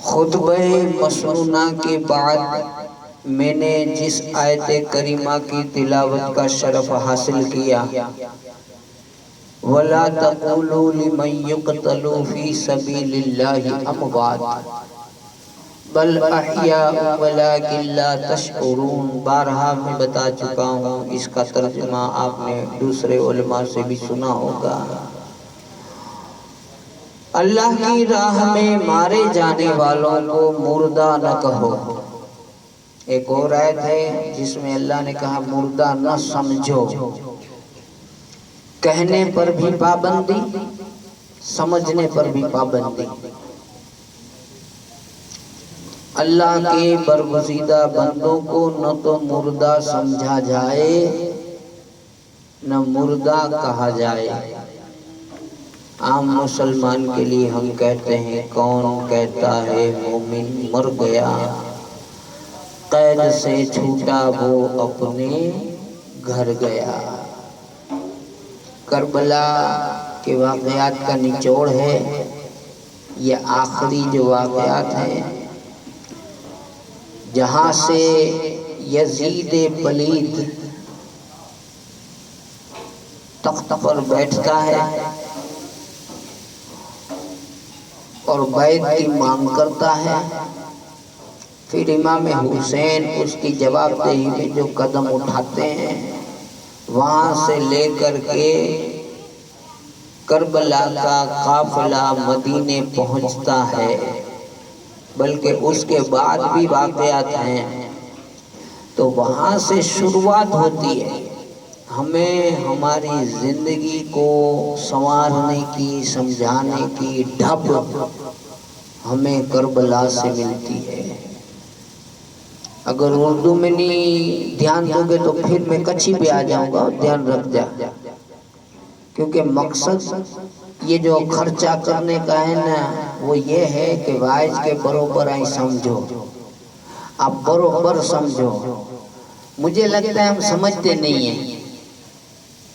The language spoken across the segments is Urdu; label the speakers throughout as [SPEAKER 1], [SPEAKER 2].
[SPEAKER 1] خطبہ مسنونہ کے بعد میں نے جس آیت کریمہ کی تلاوت کا شرف حاصل کیا، وَلَا تَقُولُوا لِمَنْ يُقْتَلُ فِي سَبِيلِ اللَّهِ أَمْوَاتٌ بَلْ أَحْيَاءٌ وَلَٰكِن لَّا تَشْعُرُونَ۔ بارہا میں بتا چکا ہوں، اس کا ترجمہ آپ نے دوسرے علماء سے بھی سنا ہوگا۔ اللہ کی راہ میں مارے جانے والوں کو مردہ نہ کہو۔ ایک اور آیت ہے جس میں اللہ نے کہا مردہ نہ سمجھو۔ کہنے پر بھی پابندی، سمجھنے پر بھی پابندی۔ اللہ کے برگزیدہ بندوں کو نہ تو مردہ سمجھا جائے نہ مردہ کہا جائے۔ عام مسلمان کے لیے ہم کہتے ہیں، کون کہتا ہے مومن مر گیا، قید سے چھوٹا وہ اپنے گھر گیا۔ کربلا کے واقعات کا نچوڑ ہے یہ آخری جو واقعات ہیں، جہاں سے یزید پلید تخت پر بیٹھتا ہے اور بیعت کی مانگ کرتا ہے، پھر امام حسین اس کی جواب دہی میں جو قدم اٹھاتے ہیں، وہاں سے لے کر کے کربلا کا قافلہ مدینے پہنچتا ہے، بلکہ اس کے بعد بھی واقعات ہیں۔ تو وہاں سے شروعات ہوتی ہے ہمیں ہماری زندگی کو سنوارنے کی، سمجھانے کی ڈھب ہمیں کربلا سے ملتی ہے۔ اگر اردو میں نہیں دھیان دو گے تو پھر میں کچھی پہ آ جاؤں گا، دھیان رکھ جا، کیونکہ مقصد یہ جو خرچہ کرنے کا ہے نا، وہ یہ ہے کہ وائز کے بروبر آئی سمجھو، آپ بروبر سمجھو۔ مجھے لگتا ہے ہم سمجھتے نہیں ہیں،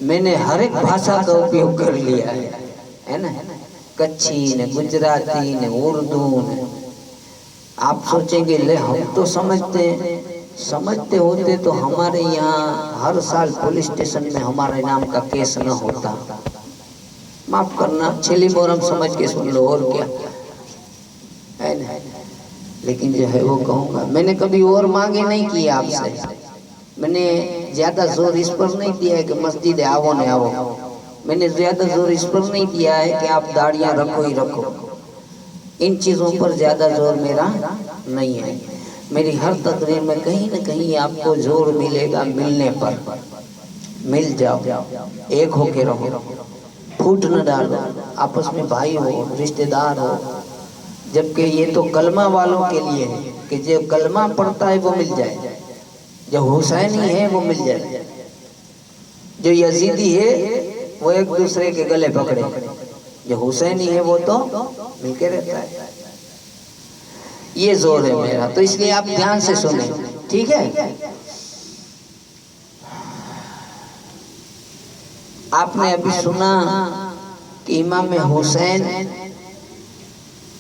[SPEAKER 1] میں نے ہر ایک بھاشا کا اپیوگ کر لیا ہے نا، کچھی نے، گجراتی نے، اردو نے۔ آپ سوچیں گے لے ہم تو سمجھتے ہیں، سمجھتے ہوتے تو ہمارے یہاں ہر سال پولیس اسٹیشن میں ہمارے نام کا کیس نہ ہوتا۔ معاف کرنا، چھلی مورم سمجھ کے سن لو، اور کیا ہے نا۔ لیکن جو ہے وہ کہوں گا، میں نے کبھی اور مانگے نہیں کی آپ سے، میں نے زیادہ زور اس پر نہیں دیا ہے کہ مسجد آو نہ آو، میں نے زیادہ زور اس پر نہیں دیا ہے کہ آپ داڑیاں رکھو ہی رکھو، ان چیزوں پر زیادہ زور میرا نہیں ہے۔ میری ہر تقریر میں کہیں نہ کہیں آپ کو زور ملے گا، ملنے پر مل جاؤ، ایک ہو کے رہو، پھوٹ نہ ڈالو، آپس میں بھائی ہو، رشتہ دار ہو۔ جبکہ یہ تو کلمہ والوں کے لیے ہے کہ جو کلمہ پڑھتا ہے وہ مل جائے، جو حسینی ہے وہ مل جائے، جو یزیدی ہے وہ ایک دوسرے کے گلے پکڑے، جو حسینی ہے وہ تو مل کے رہتا ہے۔ یہ زور ہے میرا، تو اس لیے آپ دھیان سے سنیں، ٹھیک ہے۔ آپ نے ابھی سنا کہ امام حسین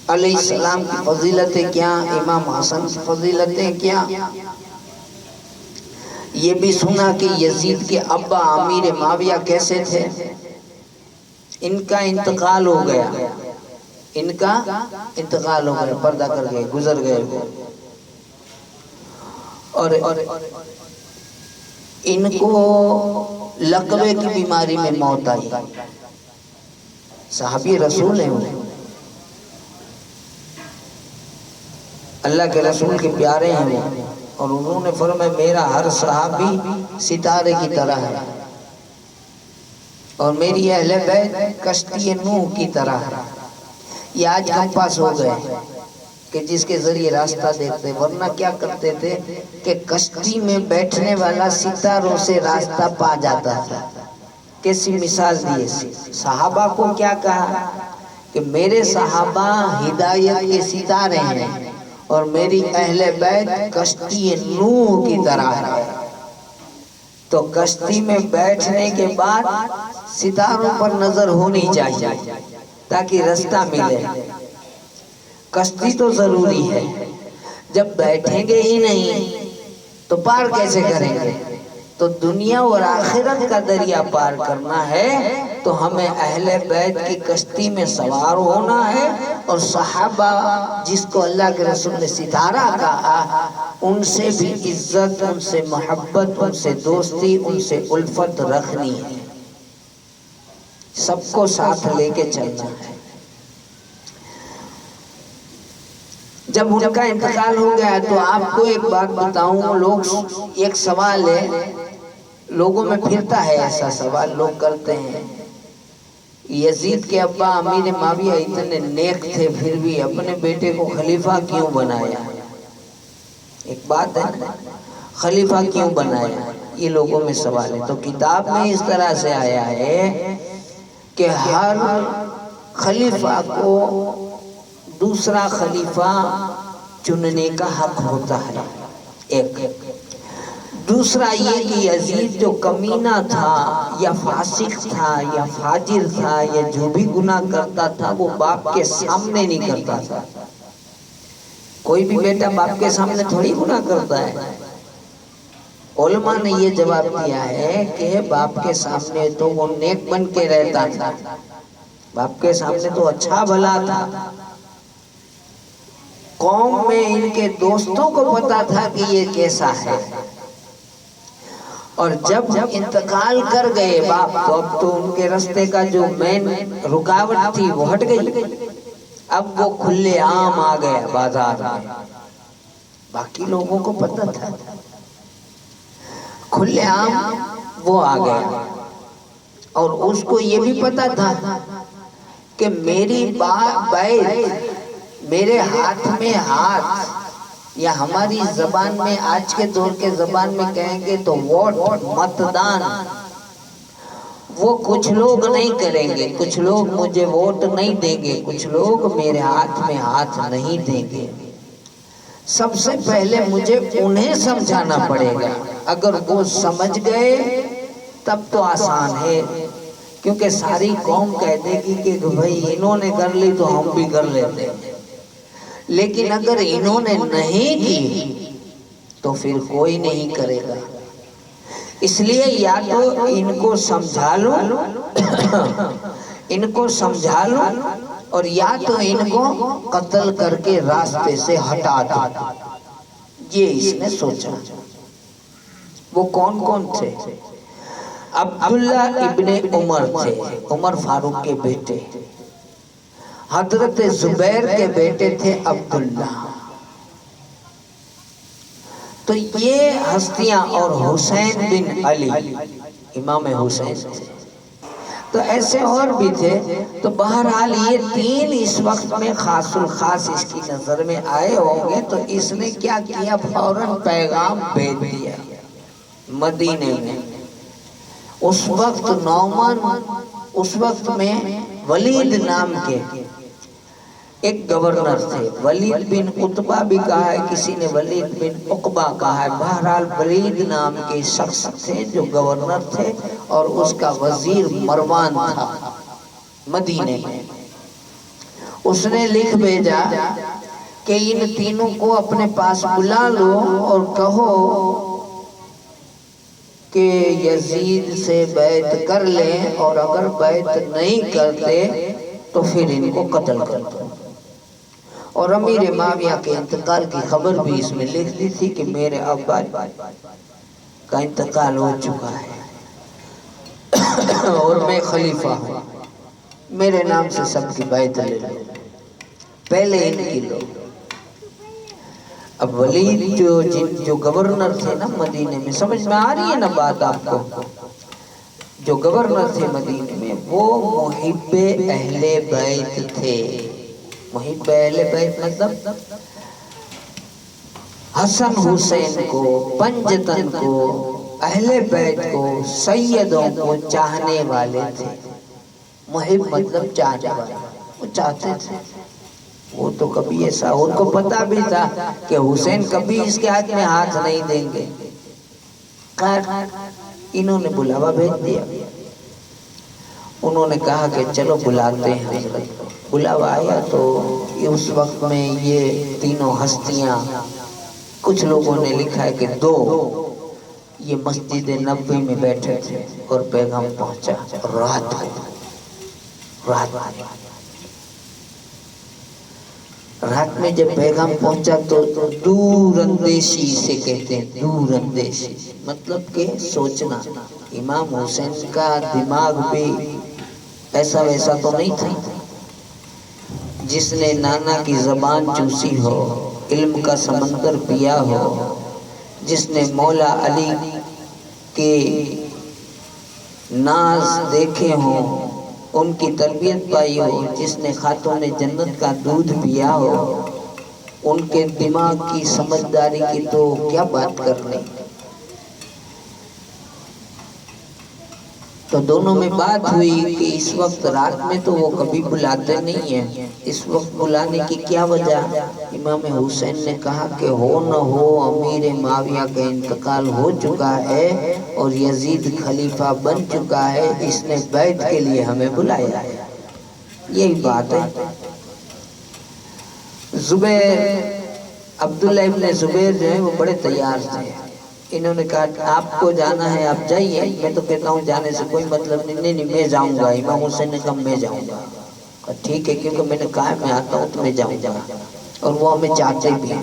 [SPEAKER 1] علیہ السلام کی فضیلتیں کیا، امام حسن کی فضیلتیں کیا۔ یہ بھی سنا کہ یزید کے ابا امیر معاویہ کیسے تھے، ان کا انتقال ہو گیا، ان کا انتقال ہو گیا، پردہ کر گئے، گزر گئے وہ، اور ان کو لقوے کی بیماری میں موت آئی۔ صحابی رسول ہیں، اللہ کے رسول کے پیارے ہیں وہ، اور انہوں نے فرمایا میرا ہر صحابی ستارے کی طرح ہے، اور میری اہل بیت کشتی نوح کی طرح ہے۔ یہ آج ہم پاس ہو گئے کہ جس کے ذریعے راستہ دیکھتے، ورنہ کیا کرتے تھے کہ کشتی میں بیٹھنے والا ستاروں سے راستہ پا جاتا تھا۔ کیسی مثال دی، صحابہ کو کیا کہا کہ میرے صحابہ ہدایت کے ستارے ہیں اور میری اہل بیت کشتی نوح کی طرح ہے۔ تو کشتی میں بیٹھنے کے بعد ستاروں پر نظر ہونی چاہیے تاکہ راستہ ملے۔ کشتی تو ضروری ہے، جب بیٹھیں گے ہی نہیں تو پار کیسے کریں گے؟ تو دنیا اور آخرت کا دریا پار کرنا ہے تو ہمیں اہل بیت کی کشتی میں سوار ہونا ہے، اور صحابہ جس کو اللہ کے رسول نے ستارہ کہا، ان سے بھی عزت، ان سے محبت، ان سے دوستی، ان سے الفت رکھنی ہے، سب کو ساتھ لے کے چلنا ہے۔ جب ان کا انتقال ہو گیا تو آپ کو ایک بات بتاؤں، لوگ ایک سوال ہے، لوگوں میں پھرتا ہے ایسا سوال، لوگ کرتے ہیں یزید کے ابا امیر معاویہ اتنے نیک تھے پھر بھی اپنے بیٹے کو خلیفہ کیوں بنایا؟ ایک بات ہے، خلیفہ کیوں بنایا، یہ لوگوں میں سوال ہے۔ تو کتاب میں اس طرح سے آیا ہے کہ ہر خلیفہ کو دوسرا خلیفہ چننے کا حق ہوتا ہے، ایک۔ دوسرا یہ کہ یزید جو کمینہ تھا یا فاسق تھا یا فاجر تھا یا جو بھی گناہ کرتا تھا وہ باپ کے سامنے نہیں کرتا تھا۔ کوئی بھی بیٹا باپ کے سامنے تھوڑی گناہ کرتا ہے۔ علماء نے یہ جواب دیا ہے کہ باپ کے سامنے تو وہ نیک بن کے رہتا تھا، باپ کے سامنے تو اچھا بھلا تھا، قوم میں ان کے دوستوں کو پتا تھا کہ یہ کیسا ہے، اور جب انتقال کر گئے باپ تو ان کے رستے کا جو مین رکاوٹ تھی وہ ہٹ گئی، اب وہ کھلے عام آ گئے بازار میں، باقی لوگوں کو پتا تھا، کھلے عام وہ آ گیا، اور اس کو یہ بھی پتا تھا کہ میری بیعت، میرے ہاتھ میں ہاتھ، یا ہماری زبان میں آج کے دور کے زبان میں کہیں گے تو ووٹ، متدان، وہ کچھ لوگ نہیں کریں گے، کچھ لوگ مجھے ووٹ نہیں دیں گے، کچھ لوگ میرے ہاتھ میں ہاتھ نہیں دیں گے۔ سب سے پہلے مجھے انہیں سمجھانا پڑے گا، اگر وہ سمجھ گئے تب تو آسان ہے، کیونکہ ساری قوم کہہ دے گی کہ بھائی انہوں نے کر لی تو ہم بھی کر لیتے ہیں، لیکن اگر انہوں نے نہیں کی تو پھر کوئی نہیں کرے گا۔ اس لیے یا تو ان کو سمجھا لو، ان کو سمجھا لو، اور یا تو ان کو قتل کر کے راستے سے ہٹا دو، یہ اس نے سوچا۔ وہ کون کون تھے؟ عبداللہ ابن عمر تھے، عمر فاروق کے بیٹے، حضرت زبیر کے بیٹے تھے عبداللہ، تو یہ ہستیاں، اور حسین بن علی، امام حسین تھے، تو ایسے اور بھی تھے۔ تو بہرحال یہ تین اس وقت میں خاص الخاص اس کی نظر میں آئے ہوں گے، تو اس نے کیا کیا، فوراً پیغام بھیج دیا مدینے میں۔ اس وقت نعمان، اس وقت میں ولید نام کے ایک گورنر تھے، ولید بن عتبہ بھی کہا ہے کسی نے، ولید بن عقبہ کہا ہے، بہرحال ولید نام کے شخص تھے جو گورنر تھے، اور اس کا وزیر مروان تھا مدینے میں۔ اس نے لکھ بھیجا کہ ان تینوں کو اپنے پاس بلا لو اور کہو کہ یزید سے بیعت کر لیں، اور اگر بیعت نہیں کرتے تو پھر ان کو قتل کر دو۔ اور امیر معاویہ کے انتقال کی خبر بھی اس میں لکھ دی تھی کہ میرے ابا کا انتقال ہو چکا ہے اور میں خلیفہ ہوں، میرے نام سے سب کی بیعت لے لو، پہلے ان کی لو۔ اب ولید جو گورنر تھے نا مدینے میں، سمجھ میں آ رہی ہے نا بات آپ کو، جو گورنر تھے مدینے میں وہ محب اہل بیت تھے۔ محب اہل بیت مطلب حسن حسین کو، پنجتن کو، اہل بیت کو، سیدوں کو چاہنے والے تھے۔ محب مطلب چاہنے والے، وہ چاہتے تھے۔ وہ تو کبھی ایسا، ان کو پتا بھی تھا کہ حسین کبھی اس کے ہاتھ میں ہاتھ نہیں دیں گے، خیر انہوں نے بلاوا بھیج دیا۔ انہوں نے کہا کہ چلو بلاتے ہیں حضرت کو۔ بلاوا آیا تو اس وقت میں یہ تینوں ہستیاں، کچھ لوگوں نے لکھا ہے کہ دو، یہ مسجد نبوی میں بیٹھے تھے اور پیغام پہنچا رات میں جب پیغام پہنچا تو دور اندیشی سے کہتے ہیں، دور اندیشی مطلب کہ سوچنا۔ امام حسین کا دماغ بھی ایسا ویسا تو نہیں تھا، جس نے نانا کی زبان چوسی ہو، علم کا سمندر پیا ہو، جس نے مولا علی کے ناز دیکھے ہوں، ان کی تربیت پائی ہو، جس نے خاتون جنت کا دودھ پیا ہو، ان کے دماغ کی سمجھداری کی تو کیا بات کرنی۔ تو دونوں میں بات ہوئی کہ اس وقت رات میں تو وہ کبھی بلاتے نہیں ہیں، اس وقت بلانے کی کیا وجہ؟ امام حسین نے کہا کہ ہو نہ ہو امیر معاویہ کا انتقال ہو چکا ہے اور یزید خلیفہ بن چکا ہے، اس نے بیعت کے لیے ہمیں بلایا ہے، یہی بات ہے۔ عبداللہ ابن زبیر جو ہے وہ بڑے تیار تھے، انہوں نے کہا آپ کو جانا ہے آپ جائیے، میں تو کہتا ہوں جانے سے کوئی مطلب نہیں، میں جاؤں گا۔ امام حسین نے کہا میں جاؤں گا، ٹھیک ہے، کیونکہ میں نے کہا میں آتا ہوں تو میں جاؤں گا، اور وہ ہمیں چاہتے بھی ہیں۔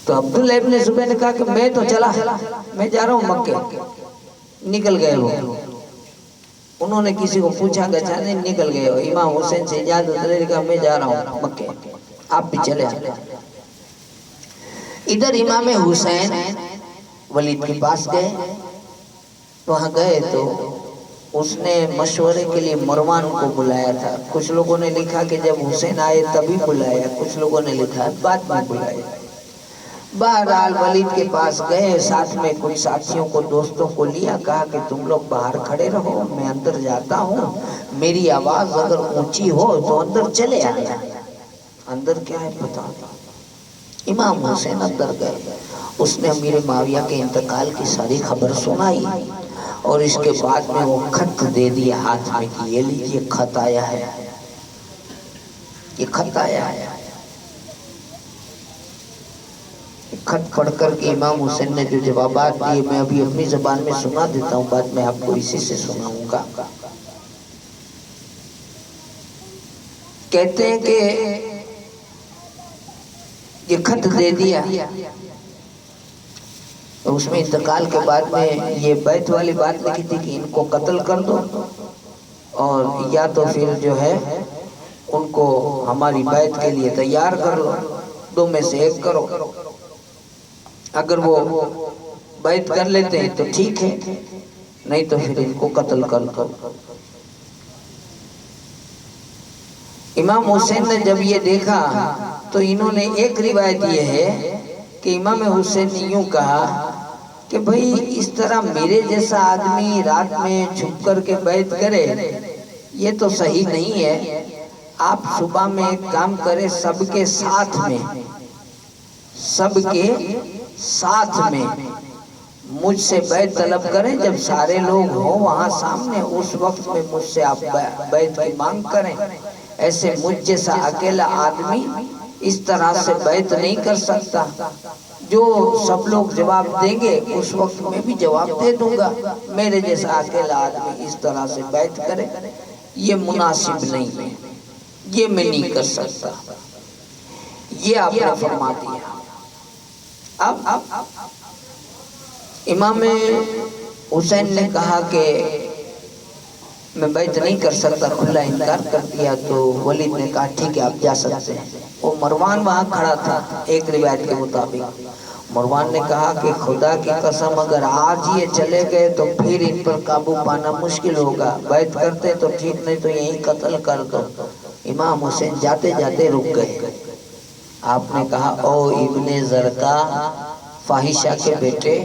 [SPEAKER 1] تو عبداللہ ابن زبیر نے کہا کہ میں تو چلا، میں جا رہا ہوں مکے۔ نکل گئے وہ، انہوں نے کسی کو پوچھا کہ نہیں، نکل گئے ہو۔ امام حسین سے اجازت لے کہا میں جا رہا ہوں مکے، آپ بھی چلے آئے۔ ادھر امام حسین ولید کے پاس گئے، وہاں گئے تو اس نے مشورے کے لیے مروان کو بلایا تھا۔ کچھ لوگوں نے لکھا کہ جب حسین آئے تبھی بلایا، کچھ لوگوں نے لکھا بعد میں بلایا۔ بہرحال ولید کے پاس گئے، ساتھ میں کچھ ساتھیوں کو، دوستوں کو لیا، کہا کہ تم لوگ باہر کھڑے رہو، میں اندر جاتا ہوں، میری آواز اگر اونچی ہو تو اندر چلے آنا۔ اندر کیا ہے پتا نہیں۔ امام حسین اندر گئے، اس نے امیر معاویہ کے انتقال کی ساری خبر سنائی، اور اس کے بعد میں وہ خط دے دیا ہاتھ میں کہ یہ لیجئے خط آیا ہے، یہ خط آیا ہے۔ خط پڑھ کر کے امام حسین نے جو جوابات دیے میں ابھی اپنی زبان میں سنا دیتا ہوں، بعد میں آپ کو اسی سے سناؤں گا۔ کہتے ہیں کہ یہ خط دے دیا، اس میں انتقال کے بعد میں یہ بیعت والی بات لکھی تھی کہ ان کو قتل کر دو، اور یا تو پھر جو ہے ان کو ہماری بیعت کے لیے تیار کر لو، دو میں سے ایک کرو۔ اگر وہ بیعت کر لیتے ہیں تو ٹھیک ہے، نہیں تو پھر ان کو قتل کر دو۔ امام حسین نے جب یہ دیکھا تو انہوں نے ایک روایت یہ ہے کہ امام حسین نے یوں کہا کہ بھئی اس طرح میرے جیسا آدمی رات میں چھپ کر کے بیعت کرے، یہ تو صحیح نہیں ہے۔ آپ صبح میں ایک کام کریں، سب کے ساتھ میں مجھ سے بیعت طلب کریں، جب سارے لوگ ہوں وہاں سامنے، اس وقت میں مجھ سے آپ بیعت کی مانگ کریں۔ ایسے مجھ جیسا اکیلا آدمی اس طرح سے بیعت نہیں کر سکتا، جو سب لوگ جواب دیں گے اس وقت میں بھی جواب دے دوں گا، میرے جیسا اکیلا آدمی اس طرح سے بیعت کرے یہ مناسب نہیں ہے، یہ میں نہیں کر سکتا، یہ آپ نے فرما دیا۔ اب امام حسین نے کہا کہ میں بیعت نہیں کر سکتا، کھلا انکار کر دیا، تو ولید نے کہا ٹھیک ہے آپ جا سکتے ہیں۔ وہ مروان وہاں کھڑا تھا، ایک روایت کے مطابق مروان نے کہا کہ خدا کی قسم اگر آج یہ چلے گئے تو پھر ان پر قابو پانا مشکل ہوگا، بیعت کرتے تو ٹھیک، نہیں تو یہیں قتل کر دو۔ امام حسین جاتے جاتے رک گئے۔ آپ نے کہا او ابن زرقا، فاحشہ کے بیٹے،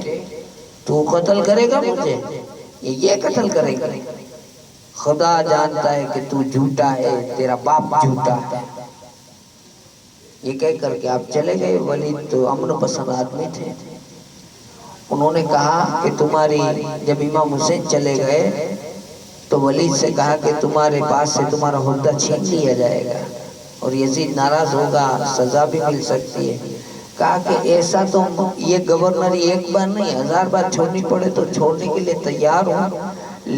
[SPEAKER 1] تو قتل کرے گا مجھے؟ یہ قتل کرے گا؟ خدا جانتا ہے کہ تو جھوٹا ہے، تیرا باپ جھوٹا ہے۔ یہ کہہ کر کے آپ چلے گئے۔ ولید تو امن پسند آدمی تھے، انہوں نے کہا کہ تمہاری، جب امام حسین چلے گئے تو ولید سے کہا کہ تمہارے پاس سے تمہارا عہدہ چھین لیا جائے گا اور یزید ناراض ہوگا، سزا بھی مل سکتی ہے۔ کہا کہ ایسا تو یہ گورنر ایک بار نہیں 1000 بار چھوڑنی پڑے تو چھوڑنے کے لیے تیار ہوں،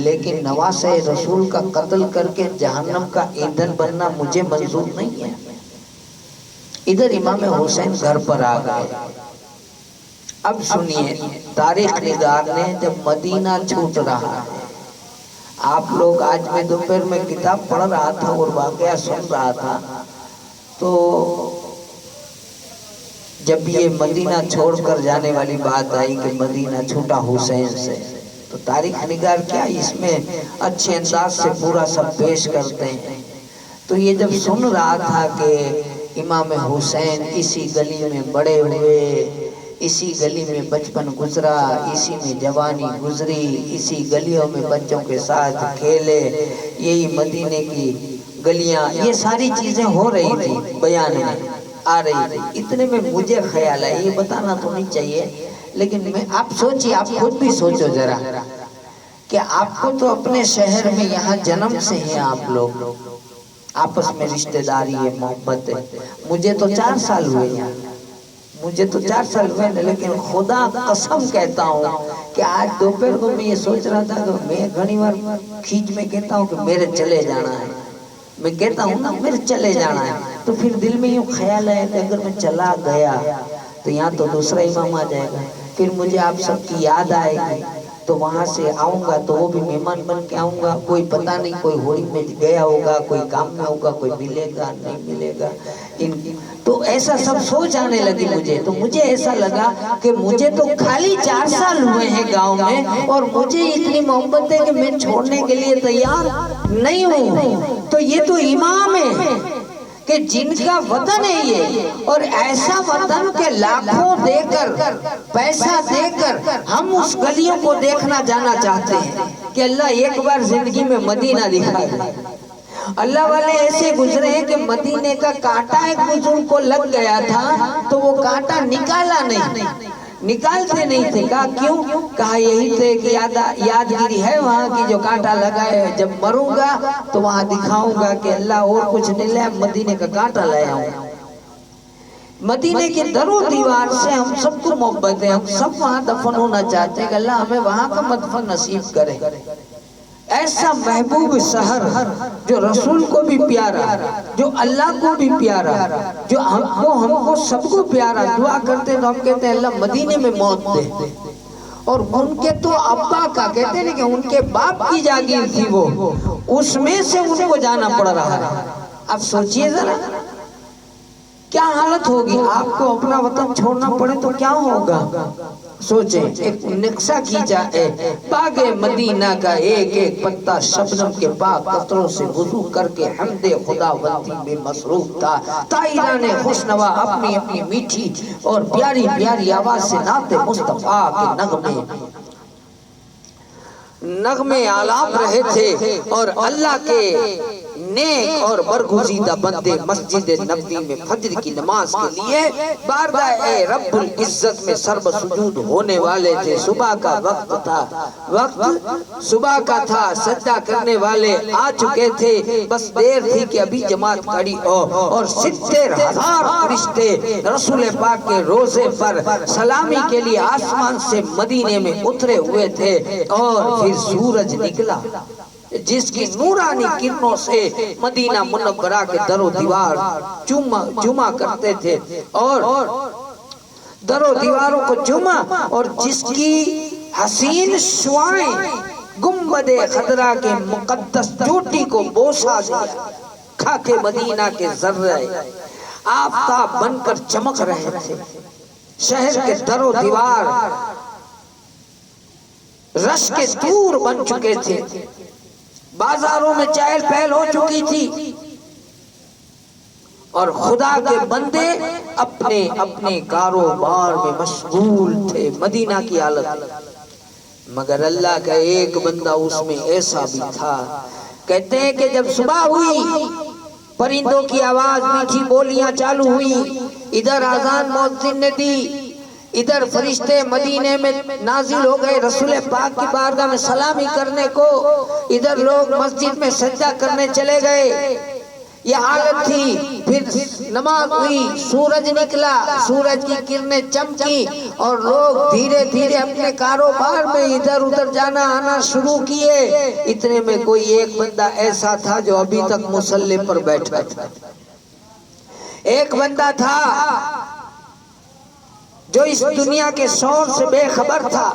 [SPEAKER 1] لیکن نواسۂ رسول کا قتل کر کے جہنم کا ایندھن بننا مجھے منظور نہیں ہے۔ ادھر امام حسین گھر پر آ گئے۔ اب سنیے، تاریخ نگار نے جب مدینہ چھوٹ رہا ہے، آپ لوگ، آج میں دوپہر میں کتاب پڑھ رہا تھا اور واقعہ سن رہا تھا، تو جب یہ مدینہ چھوڑ کر جانے والی بات آئی کہ مدینہ چھوٹا حسین سے، تو تاریخ نگار کیا اس میں اچھے انداز سے پورا سب پیش کرتے ہیں۔ تو یہ جب سن رہا تھا کہ امام حسین اسی گلی میں بڑے ہوئے، اسی گلی میں بچپن گزرا، اسی میں جوانی گزری، اسی گلیوں میں بچوں کے ساتھ کھیلے، یہی مدینے کی گلیاں، یہ ساری چیزیں ہو رہی تھی، بیان میں آ رہی تھی۔ اتنے میں مجھے خیال ہے، یہ بتانا تو نہیں چاہیے لیکن میں، آپ سوچیے، آپ خود بھی سوچو ذرا کہ آپ کو تو اپنے شہر میں یہاں جنم سے ہیں، آپ لوگ آپس میں رشتہ داری ہے، محبت ہے۔ مجھے تو 4 سال ہوئے یہاں، مجھے تو 4 سال ہوئے، لیکن خدا قسم کہتا ہوں کہ آج دوپہر کو میں یہ سوچ رہا تھا کہ میں گھنی بار کھینچ میں کہتا ہوں کہ میرے چلے جانا ہے، میں کہتا ہوں نا میرے چلے جانا ہے، تو پھر دل میں یوں خیال ہے کہ اگر میں چلا گیا تو یہاں تو دوسرا امام آ جائے گا، پھر مجھے آپ سب کی یاد آئے گی، تو وہاں سے آؤں گا تو وہ بھی مہمان بن کے آؤں گا، کوئی پتہ نہیں، کوئی ہولی میں گیا ہوگا، کوئی کام میں ہوگا، کوئی ملے گا نہیں ملے گا، تو ایسا سب سوچ آنے لگی مجھے۔ تو مجھے ایسا لگا کہ مجھے تو خالی 4 سال ہوئے ہیں گاؤں میں، اور مجھے اتنی محبت ہے کہ میں چھوڑنے کے لیے تیار نہیں ہوں۔ تو یہ تو امام ہے کہ جن کا وطن ہے یہ، اور ایسا وطن کہ لاکھوں دے کر، پیسہ دے کر ہم اس گلیوں کو دیکھنا جانا چاہتے ہیں کہ اللہ ایک بار زندگی میں مدینہ دکھا دے۔ اللہ والے ایسے گزرے ہیں کہ مدینے کا کانٹا ایک بزرگ کو لگ گیا تھا تو وہ کانٹا نکالا نہیں، نکالتے نہیں تھے۔ کہا کیوں؟ کہا یہی تھے کہ یادگیری ہے وہاں کی جو کانٹا لگا ہے، جب مروں گا تو وہاں دکھاؤں گا کہ اللہ اور کچھ نہیں لیا، مدینے کا کانٹا لایا ہوں۔ مدینے کے در و دیوار سے ہم سب کو محبت ہے، ہم سب وہاں دفن ہونا چاہتے ہیں کہ اللہ ہمیں وہاں کا مدفن نصیب کرے۔ ایسا محبوب شہر جو رسول کو بھی پیارا، جو اللہ کو بھی پیارا، جو ہم کو سب کو پیارا، دعا کرتے ہیں تو ہم کہتے ہیں اللہ مدینے میں موت دے۔ اور ان کے تو ابا کا کہتے ہیں کہ ان کے باپ کی جاگیر تھی، وہ اس میں سے ان کو جانا پڑ رہا ہے۔ اب سوچئے ذرا کیا حالت ہوگی، آپ کو اپنا وطن چھوڑنا پڑے تو کیا ہوگا۔ سوچیں، ایک نقشہ کھینچا ہے باغ مدینہ کا، ایک ایک پتا شبنم کے پاک قطروں سے وضو کر کے حمد خدا بندی میں مصروف تھا۔ طائران خوشنوا اپنی اپنی میٹھی اور پیاری پیاری آواز سے نعت مصطفیٰ کے نغمے آلام رہے تھے، اور اللہ کے نیک اور برگزیدہ بندے مسجد نبوی میں فجر کی نماز کے لیے بارگاہ رب العزت میں سرب سجود ہونے والے تھے۔ صبح کا وقت تھا، وقت صبح کا تھا، سجدہ کرنے والے آ چکے تھے، بس دیر تھی کہ ابھی جماعت کھڑی ہو، اور 70,000 فرشتے رسول پاک کے روزے پر سلامی کے لیے آسمان سے مدینے میں اترے ہوئے تھے۔ اور پھر سورج نکلا جس کی نورانی کرنوں سے مدینہ منورہ کے در و دیوار چوما کرتے تھے، اور در و دیواروں کو چوما، اور جس کی حسین شعائیں گنبد خضرا کے مقدس چوٹی کو بوسا دیا۔ خاک مدینہ کے ذرے آفتاب بن کر چمک رہے تھے، شہر کے در و دیوار رش کے دور بن چکے تھے، بازاروں میں چہل پہل ہو چکی تھی، اور خدا کے بندے اپنے اپنے کاروبار میں مشغول تھے۔ مدینہ کی حالت، مگر اللہ کا ایک بندہ اس میں ایسا بھی تھا۔ کہتے ہیں کہ جب صبح ہوئی، پرندوں کی آواز، میٹھی بولیاں چالو ہوئی، ادھر اذان مؤذن نے دی، ادھر فرشتے مدینے میں نازل ہو گئے رسول پاک کی بارگاہ میں سلامی کرنے کو، ادھر لوگ مسجد میں سجدہ کرنے چلے گئے، یہ حالت تھی۔ پھر نماز ہوئی، سورج نکلا، سورج کی کرنیں چمکی اور لوگ دھیرے دھیرے اپنے کاروبار میں ادھر ادھر جانا آنا شروع کیے۔ اتنے میں کوئی ایک بندہ ایسا تھا جو ابھی تک مصلی پر بیٹھا تھا، ایک بندہ تھا جو اس دنیا کے شور سے بے خبر تھا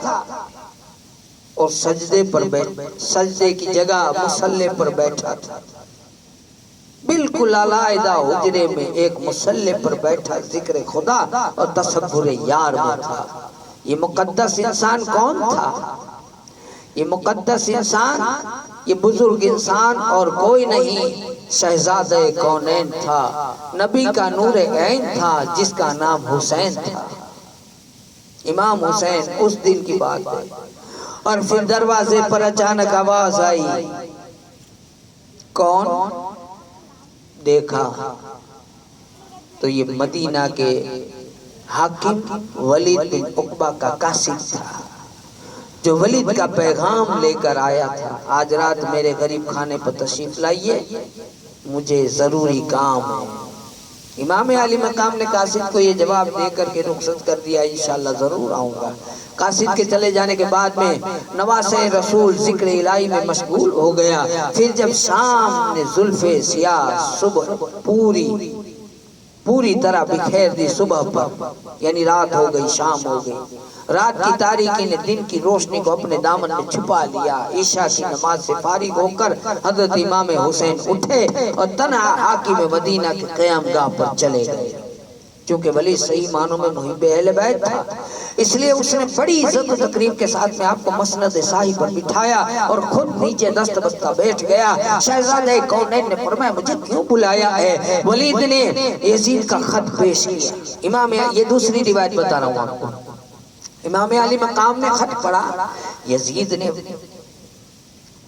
[SPEAKER 1] اور سجدے کی جگہ مصلی پر بیٹھا تھا، بالکل علیحدہ حجرے میں ایک مصلی پر بیٹھا ذکر خدا اور تصور یار میں تھا۔ یہ مقدس انسان کون تھا؟ یہ مقدس انسان، یہ بزرگ انسان اور کوئی نہیں، شہزادہ کونین تھا، نبی کا نور عین تھا جس کا نام حسین تھا، امام حسین۔ اس دن کی بات ہے۔ اور پھر دروازے پر اچانک آواز آئی، کون؟ دیکھا تو یہ مدینہ کے حاکم ولید بن عقبہ کا قاصد تھا، جو ولید کا پیغام لے کر آیا تھا، آج رات میرے غریب خانے پر تشریف لائیے، مجھے ضروری کام ہے۔ امام علی مقام نے قاصد کو یہ جواب دے کر کے رخصت کر دیا، انشاءاللہ ضرور آؤں گا۔ قاصد کے چلے جانے کے بعد میں نواسہ رسول ذکر الہی میں مشغول ہو گیا۔ پھر جب شام نے زلف سیاہ صبح پوری طرح بکھیر دی صبح پر، یعنی رات ہو گئی، شام ہو گئی، رات کی تاریکی نے دن کی روشنی کو اپنے دامن میں چھپا لیا۔ عشاء کی نماز سے فارغ ہو کر حضرت امام حسین اٹھے اور تنہا حاکم مدینہ کے قیام گاہ پر چلے گئے۔ چونکہ ولی صحیح معنوں میں محب اہل بیت تھا، اس لیے اس نے بڑی عزت و تقریب کے ساتھ میں آپ کو مسند شاہی پر بٹھایا اور خود نیچے دست بستہ بیٹھ گیا۔ شہزادہ کونین نے فرمایا، مجھے کیوں بلایا ہے؟ ولید نے یزید کا خط پیش کیا۔ امام، یہ دوسری روایت بتا رہا ہوں آپ کو، امام علی مقام نے خط پڑھا، یزید نے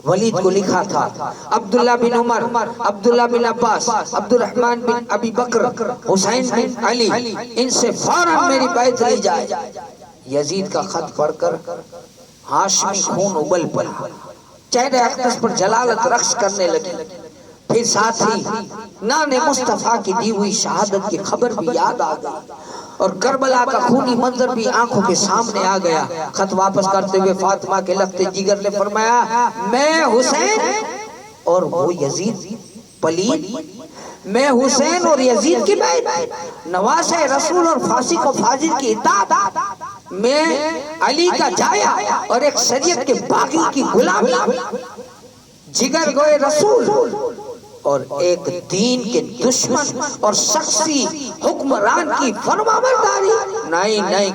[SPEAKER 1] ولید کو لکھا تھا، عبداللہ بن عمر، عبداللہ بن عباس، عبد الرحمن بن ابی بکر، حسین بن علی، ان سے فوراً میری بیعت لی جائے۔ یزید کا خط پڑھ کر ہاشمی خون ابل پڑا، چہرے اقدس پر جلالت رقص کرنے لگی۔ پھر ساتھ ہی نان مصطفیٰ کی دی ہوئی شہادت کی خبر بھی یاد آ گئی اور کربلا کا خونی منظر بھی آنکھوں کے سامنے آ گیا۔ خط واپس کرتے ہوئے فاطمہ کے لخت جگر نے فرمایا، میں حسین اور وہ یزید پلید، میں حسین اور یزید کی بیعت، نواسہ رسول اور فاسق و فاجر کی اطاعت، میں علی کا جایا اور ایک شریعت کے باغی کی غلامی، جگر گوئے رسول اور ایک دین کے دشمن اور شخصی حکمران کی فرمانبرداری، نہیں،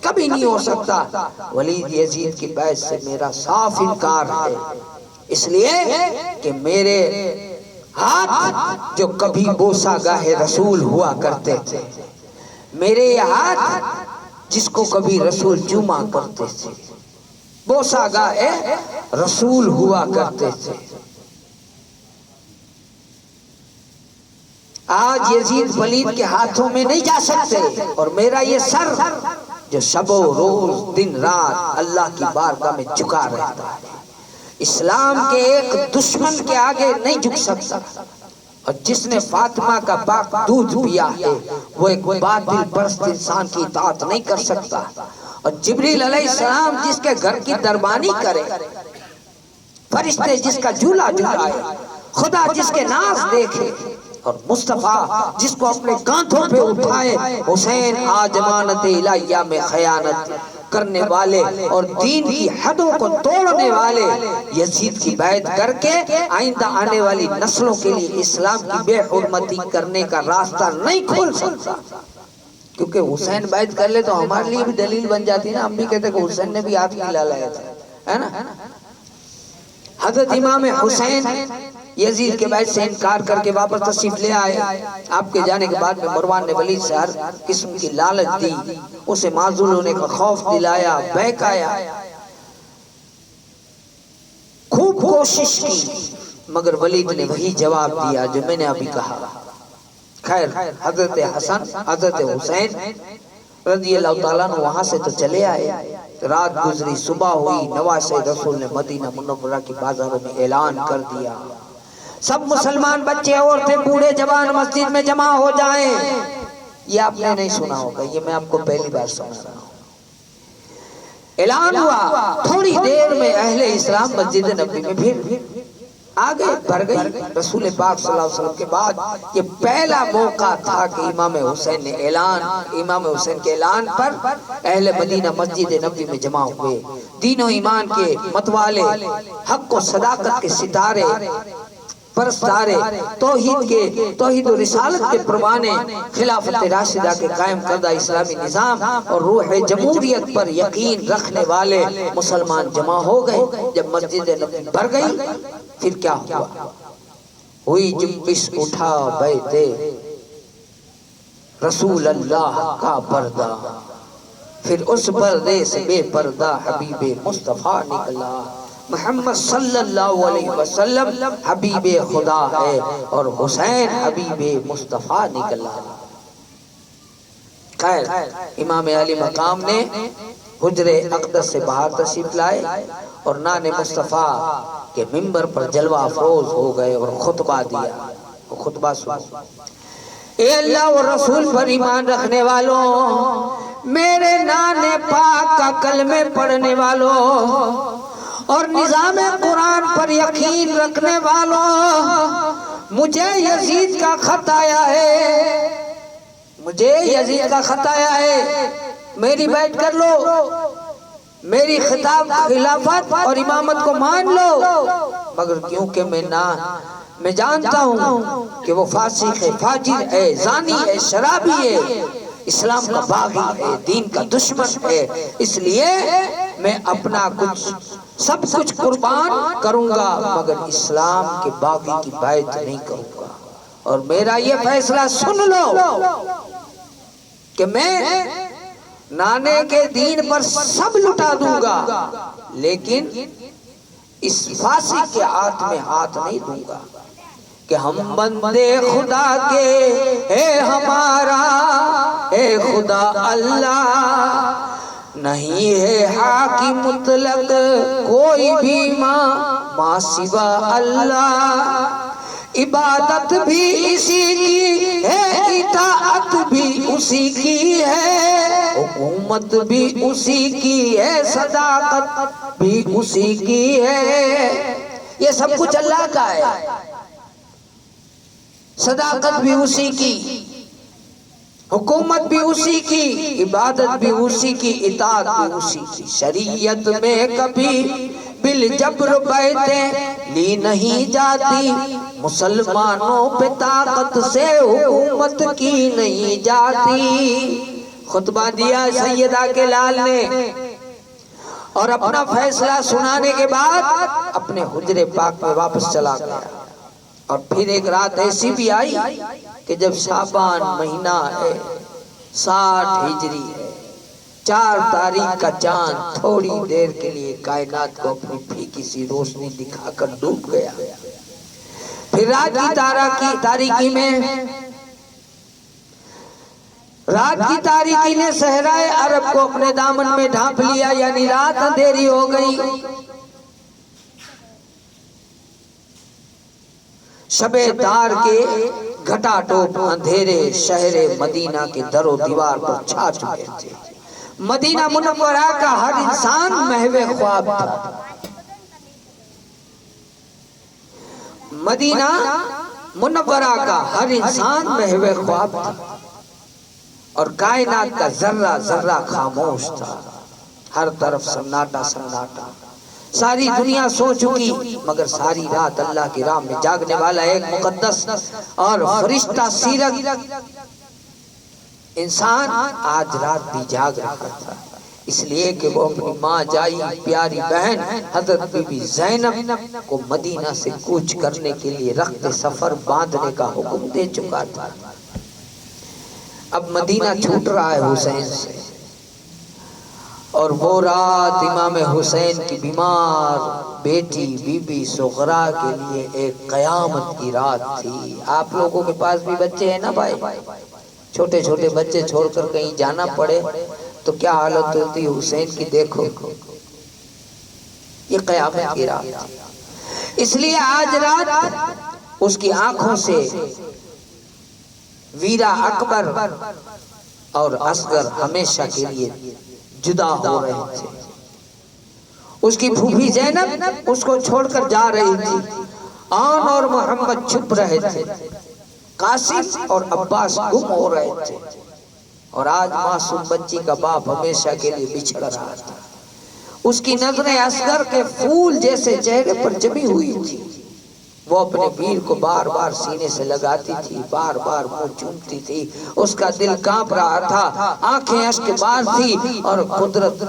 [SPEAKER 1] کبھی نہیں ہو سکتا۔ ولید یزید کی بیعت سے میرا صاف انکار ہے، اس لیے کہ میرے ہاتھ جو کبھی بوسہ گاہ رسول ہوا کرتے تھے، میرے یہ ہاتھ جس کو کبھی رسول چوما کرتے تھے، بوسہ گاہ رسول ہوا کرتے تھے، آج یزید ولید کے ہاتھوں میں نہیں جا سکتے، اور میرا یہ سر جو شب و روز دن رات اللہ کی بارگاہ میں جھکا رہتا ہے، اسلام کے ایک دشمن کے آگے نہیں جھک سکتا، اور جس نے فاطمہ کا پاک دودھ پیا ہے وہ ایک باطل پرست انسان کی اطاعت نہیں کر سکتا، اور جبریل علیہ السلام جس کے گھر کی دربانی کرے، فرشتے جس کا جھولا جھولائے، خدا جس کے ناز دیکھے، اور مصطفیٰ جس کو اپنے کانٹوں پہ اٹھائے، حسین آج امانت الہیہ میں خیانت کرنے والے اور دین کی حدوں کو توڑنے والے یزید کی بیعت کر کے آئندہ آنے والی نسلوں کے لیے اسلام کی بے حرمتی کرنے کا راستہ نہیں کھول سکتا، کیونکہ حسین بیعت کر لے تو ہمارے لیے بھی دلیل بن جاتی نا، ہم بھی کہتے کہ حسین نے بھی ہاتھ ملا لایا تھا، ہے نا۔ حضرت امام حسین یزید کے بیعت سے انکار کر کے واپس تشریف لے آئے۔ آپ کے جانے کے بعد میں مروان نے ولید سے ہر قسم کی لالچ دی، اسے معزول ہونے کا خوف دلایا، بہکایا، خوب کوشش کی، مگر ولید نے وہی جواب دیا جو میں نے ابھی کہا۔ خیر، حضرت حسن، حضرت حسین رضی اللہ تعالیٰ عنہ وہاں سے تو چلے آئے. رات گزری، صبح ہوئی، نواسے رسول نے مدینہ منورہ کی بازاروں میں اعلان کر دیا سب مسلمان بچے عورتیں بوڑھے جوان مسجد میں جمع ہو جائیں. یہ آپ نے نہیں سنا ہوگا، یہ میں آپ کو پہلی بار سنا رہا ہوں. اعلان ہوا، تھوڑی دیر میں اہل اسلام مسجد نبوی میں پھر آگے بڑھ گئی. رسول پاک صلی اللہ علیہ وسلم کے بعد یہ پہلا موقع تھا کہ امام حسین کے اعلان پر اہل مدینہ مسجد نبوی میں جمع ہوئے. دین و ایمان کے متوالے، حق و صداقت کے ستارے پرستارے، توحید و رسالت کے پروانے، خلافت راشدہ کے قائم کردہ اسلامی نظام اور روح جمہوریت پر یقین رکھنے والے مسلمان جمع ہو گئے. جب مسجد نبوی بھر گئی پھر کیا ہوا؟ ہوئی جنبش، اٹھا بیت رسول اللہ کا پردہ، پھر اس پردے سے بے پردہ حبیب مصطفیٰ نکلا. محمد صلی اللہ علیہ وسلم حبیب خدا ہے اور حسین حبیب مصطفیٰ نکلا. خیر، امام علی مقام نے حجر اقدس سے باہر تشریف لائے اور نان مصطفیٰ کے منبر پر جلوہ افروز ہو گئے اور خطبہ دیا. خطبہ سنو. اے اللہ و رسول پر ایمان رکھنے والوں، میرے نان پاک کا کلمے پڑھنے والوں اور نظام قرآن پر یقین رکھنے والوں، مجھے یزید کا خط آیا ہے، مجھے یزید کا خط آیا ہے. میری بیعت کر لو، میری خلافت اور امامت کو مان لو. مگر کیونکہ میں جانتا ہوں کہ وہ فاسق ہے، فاجر ہے، زانی ہے، شرابی ہے، اسلام کا باغی ہے، دین کا دشمن ہے، اس لیے میں اپنا سب کچھ قربان کروں گا مگر اسلام کے باغی کی بیعت نہیں کروں گا. اور میرا یہ فیصلہ سن لو کہ میں نانے کے دین پر سب لٹا دوں گا لیکن اس فاسق کے ہاتھ میں ہاتھ نہیں دوں گا. کہ ہم بندے خدا کے، اے ہمارا اے خدا اللہ، نہیں ہے حاکم مطلق کوئی بھی ماں سوا اللہ. عبادت بھی اسی کی ہے، اطاعت بھی اسی کی ہے، حکومت بھی اسی کی ہے، صداقت بھی اسی کی ہے. یہ سب کچھ اللہ کا ہے. صداقت بھی اسی کی، حکومت بھی اسی کی، عبادت بھی اسی کی، اطاعت بھی اسی کی. شریعت میں کبھی بالجبر بیعتیں لی نہیں جاتی، مسلمانوں پہ طاقت سے حکومت کی نہیں جاتی. خطبہ دیا سیدہ کے لال نے اور اپنا فیصلہ سنانے کے بعد اپنے حجر پاک میں واپس چلا گیا. اور پھر ایک رات ایسی بھی آئی کہ جب شعبان مہینہ ہے، 60 ہجری ہے، 4 تاریخ کا چاند تھوڑی دیر کے لیے کائنات کو اپنی پھیکی سی روشنی دکھا کر ڈوب گیا. پھر رات کی تاریکی نے صحرائے عرب کو اپنے دامن میں ڈھانپ لیا، یعنی رات اندھیری ہو گئی. شب دار کے گھٹا ٹوپ اندھیرے شہر مدینہ کے در و دیوار پر چھا چکے تھے. مدینہ منورہ کا ہر انسان محو خواب تھا. مدینہ منورہ کا ہر انسان محو خواب تھا اور کائنات کا ذرہ ذرہ خاموش تھا. ہر طرف سناٹا سناٹا. ساری دنیا سو چکی مگر ساری رات اللہ کی راہ میں جاگنے والا ایک مقدس اور فرشتہ سیرت انسان آج رات بھی جاگ رہا تھا. اس لیے کہ وہ اپنی ماں جائی پیاری بہن حضرت بی بی زینب کو مدینہ سے کوچ کرنے کے لیے رخت سفر باندھنے کا حکم دے چکا تھا. اب مدینہ چھوٹ رہا ہے حسین سے، اور وہ رات امام حسین کی بیمار بیٹی بی بی سغرا کے لیے ایک قیامت کی رات تھی. آپ لوگوں کے پاس بھی بچے ہیں نا بھائی؟ چھوٹے چھوٹے بچے چھوڑ کر کہیں جانا پڑے تو کیا حالت ہوتی ہے حسین کی، دیکھو یہ قیامت کی رات۔ اس لیے آج رات اس کی آنکھوں سے ویرا اکبر اور اصغر ہمیشہ کے لیے جدا ہو رہے تھے۔ اس کی پھوپھی زینب اس کو چھوڑ کر جا رہی تھی، آن اور محمد چھپ رہے تھے، قاسم اور عباس گم ہو رہے تھے، اور آج معصوم بچی کا باپ ہمیشہ کے لیے بچھڑ رہا تھا۔ اس کی نظریں اصغر کے پھول جیسے چہرے پر جمی ہوئی تھی۔ وہ اپنے ویر کو بار بار سینے سے لگاتی تھی، بار بار منہ چومتی تھی، اس کا دل کانپ رہا تھا، آنکھیں اشک باز تھی، اور قدرت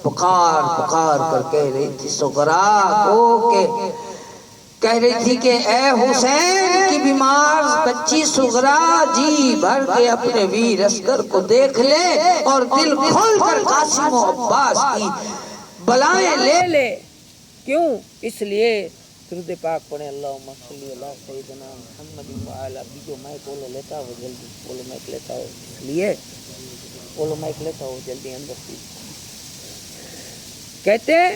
[SPEAKER 1] پکار پکار کر کہہ رہی تھی سغرا کو کہہ رہی تھی کہ اے حسین کی بیمار بچی سغرا جی بھر کے اپنے ویر اصغر کو دیکھ لے اور دل کھول کر قاسم و عباس کی بلائیں لے لے۔ کیوں؟ اس لیے درود پاک پڑھیں، اللہم صلی علی سیدنا محمد وعلی بھی جو مائک بولو لیتا ہو جلدی، بولو مائک لیتا ہو، اس لیے بولو مائک لیتا ہو جلدی اندر سی۔ کہتے ہیں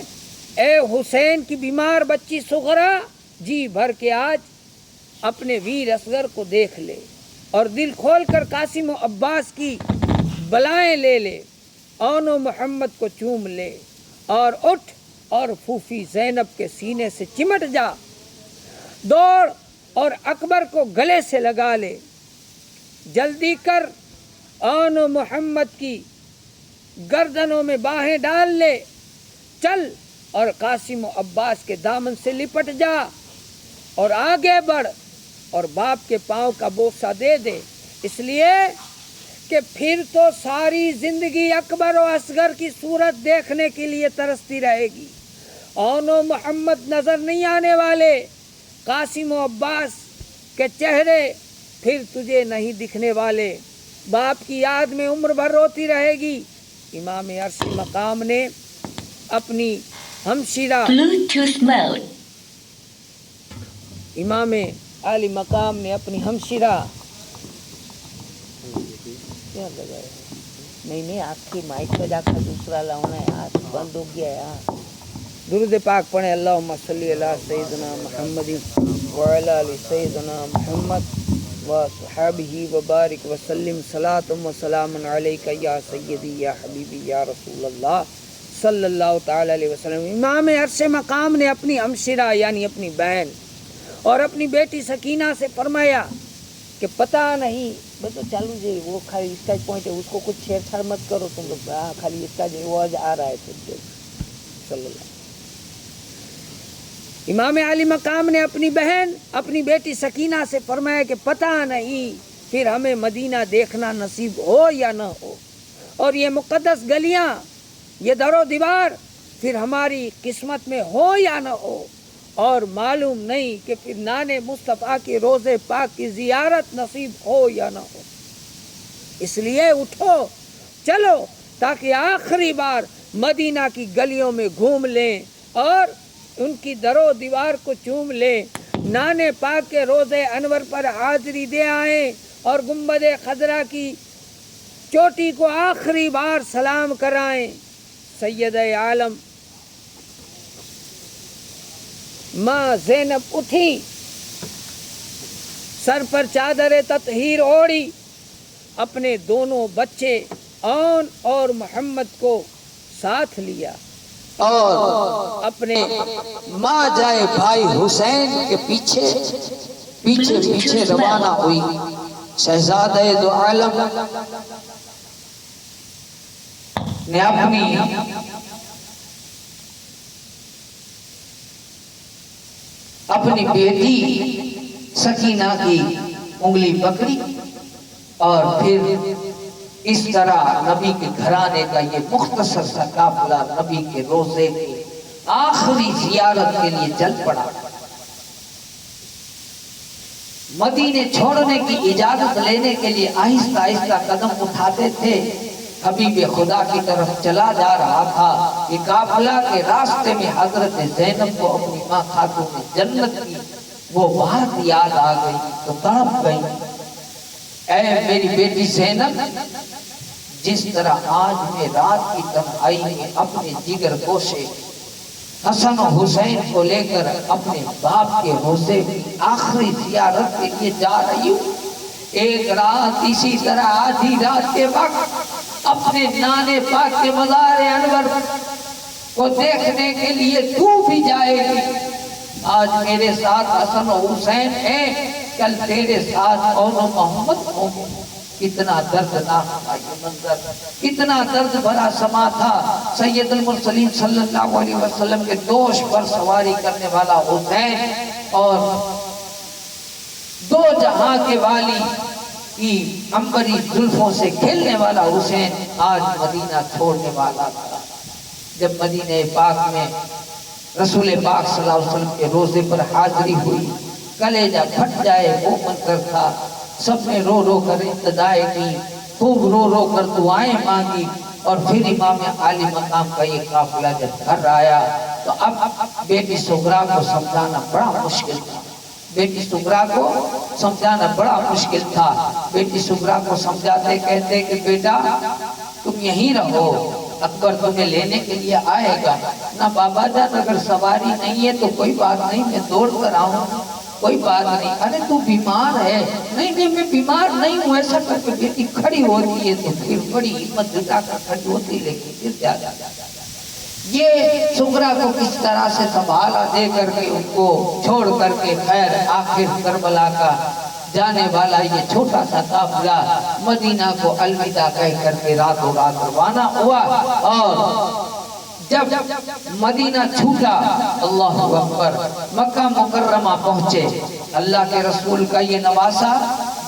[SPEAKER 1] اے حسین کی بیمار بچی سغرا جی بھر کے آج اپنے ویر اصغر کو دیکھ لے اور دل کھول کر قاسم و عباس کی بلائیں لے لے، آن و محمد کو چوم لے، اور اٹھ اور پھوپھی زینب کے سینے سے چمٹ جا، دوڑ اور اکبر کو گلے سے لگا لے، جلدی کر آن و محمد کی گردنوں میں باہیں ڈال لے، چل اور قاسم و عباس کے دامن سے لپٹ جا اور آگے بڑھ اور باپ کے پاؤں کا بوسہ دے دے، اس لیے کہ پھر تو ساری زندگی اکبر و اصغر کی صورت دیکھنے کے لیے ترستی رہے گی، آن و محمد نظر نہیں آنے والے، قاسم و عباس کے چہرے پھر تجھے نہیں دکھنے والے، باپ کی یاد میں عمر بھر روتی رہے گی۔ امام عرشی مقام نے اپنی ہمشیرہ امام عالی مقام نے اپنی ہمشیرہ نہیں آپ کی مائک پہ جا کر دوسرا لاؤنا ہے، آج بند ہو گیا ہے۔ درود پاک پڑھیں، اللہم صلی علی سیدنا محمد وعلی آل سیدنا محمد وصحابہ وبارک وسلم، صلاۃ و سلام علیک یا سیدی یا حبیبی یا رسول اللہ صلی اللہ تعالی علیہ وسلم۔ امام عرش مقام نے اپنی ہمشیرہ یعنی اپنی بہن اور اپنی بیٹی سکینہ سے فرمایا کہ پتہ نہیں تو چالو جی وہ خالی اس کا پوائنٹ ہے، اس کو کچھ چھیڑ چھاڑ مت کرو تم لوگ، خالی اس کا جو آواز آ رہا ہے صلی اللہ۔ امام علی مقام نے اپنی بہن اپنی بیٹی سکینہ سے فرمایا کہ پتہ نہیں پھر ہمیں مدینہ دیکھنا نصیب ہو یا نہ ہو، اور یہ مقدس گلیاں یہ در و دیوار پھر ہماری قسمت میں ہو یا نہ ہو، اور معلوم نہیں کہ پھر نانے مصطفیٰ کی روضے پاک کی زیارت نصیب ہو یا نہ ہو، اس لیے اٹھو چلو تاکہ آخری بار مدینہ کی گلیوں میں گھوم لیں اور ان کی در و دیوار کو چوم لیں، نانے پاک کے روضے انور پر حاضری دے آئیں اور گنبد خضرا کی چوٹی کو آخری بار سلام کرائیں۔ سید عالم ماں زینب اٹھی، سر پر چادر تطہیر اوڑھی، اپنے دونوں بچے آن اور محمد کو ساتھ لیا اور اپنے
[SPEAKER 2] ماں جائے بھائی حسین کے پیچھے پیچھے پیچھے روانہ ہوئی۔ شہزادہ دو عالم نے اپنی بیٹی سکینہ کی انگلی پکڑی اور پھر اس طرح نبی کے گھرانے کا یہ مختصر سا قافلہ نبی کے روزے کی آخری زیارت کے لیے چل پڑا۔ مدینے چھوڑنے کی اجازت لینے کے لیے آہستہ آہستہ قدم اٹھاتے تھے، حبیب خدا کی طرف چلا جا رہا تھا کہ قافلہ کے راستے میں حضرت زینب کو اپنی ماں خاتون جنت کی وہ بات یاد آ گئی تو تڑپ گئی۔ اے میری بیٹی زینب، جس طرح آج میں رات کی تنہائی میں اپنے جگر گوشے حسن و حسین کو لے کر اپنے باپ کے روزے کی آخری زیارت کے لیے جا رہی ہوں، ایک رات اسی طرح آدھی رات کے وقت اپنے نانے پاک کے مزار انور کو دیکھنے کے لیے تو بھی جائے گی۔ آج میرے ساتھ حسن و حسین ہے، کل تیرے ساتھ اور محمد ہوں گے۔ کتنا دردناک تھا یہ منظر، کتنا درد بھرا سما تھا۔ سید المرسلین صلی اللہ علیہ وسلم کے دوش پر سواری کرنے والا حسین اور دو جہاں کے والی کی عنبری زلفوں سے کھیلنے والا حسین آج مدینہ چھوڑنے والا تھا۔ جب مدینہ پاک میں رسول پاک صلی اللہ علیہ وسلم کے روزے پر حاضری ہوئی، کلیجہ پھٹ جائے وہ منظر تھا۔ سب نے رو رو کر ابتدائیں کی، خوب رو رو کر دعائیں مانگی، اور پھر امام عالی مقام کا یہ قافلہ جب گھر آیا تو اب بیٹی سغرا کو سمجھانا بڑا مشکل تھا۔ بیٹی سغرا کو سمجھانا بڑا مشکل تھا۔ بیٹی سغرا کو سمجھاتے کہتے کہ بیٹا تم یہیں رہو، اکبر تمہیں لینے کے لیے آئے گا۔ نہ بابا جان اگر سواری نہیں ہے تو کوئی بات نہیں، میں دوڑ کر آؤں، کوئی بات نہیں۔ ارے تو بیمار ہے؟ نہیں نہیں میں بیمار نہیں ہوں۔ ایسا کر کے بیٹی کھڑی ہوتی ہے تو پھر بڑی ہمت جتا کر کھڑی ہوتی، لیکن پھر زیادہ یہ سغرا کو کس طرح سے سنبھالا دے کر کے ان کو چھوڑ کر کے خیر آخر کربلا کا جانے والا یہ چھوٹا سا قافلہ مدینہ کو الوداع کہہ کر کے راتوں رات روانہ ہوا۔ اور جب مدینہ چھوٹا، اللہ اکبر، مکہ مکرمہ پہنچے، اللہ کے رسول کا یہ نواسہ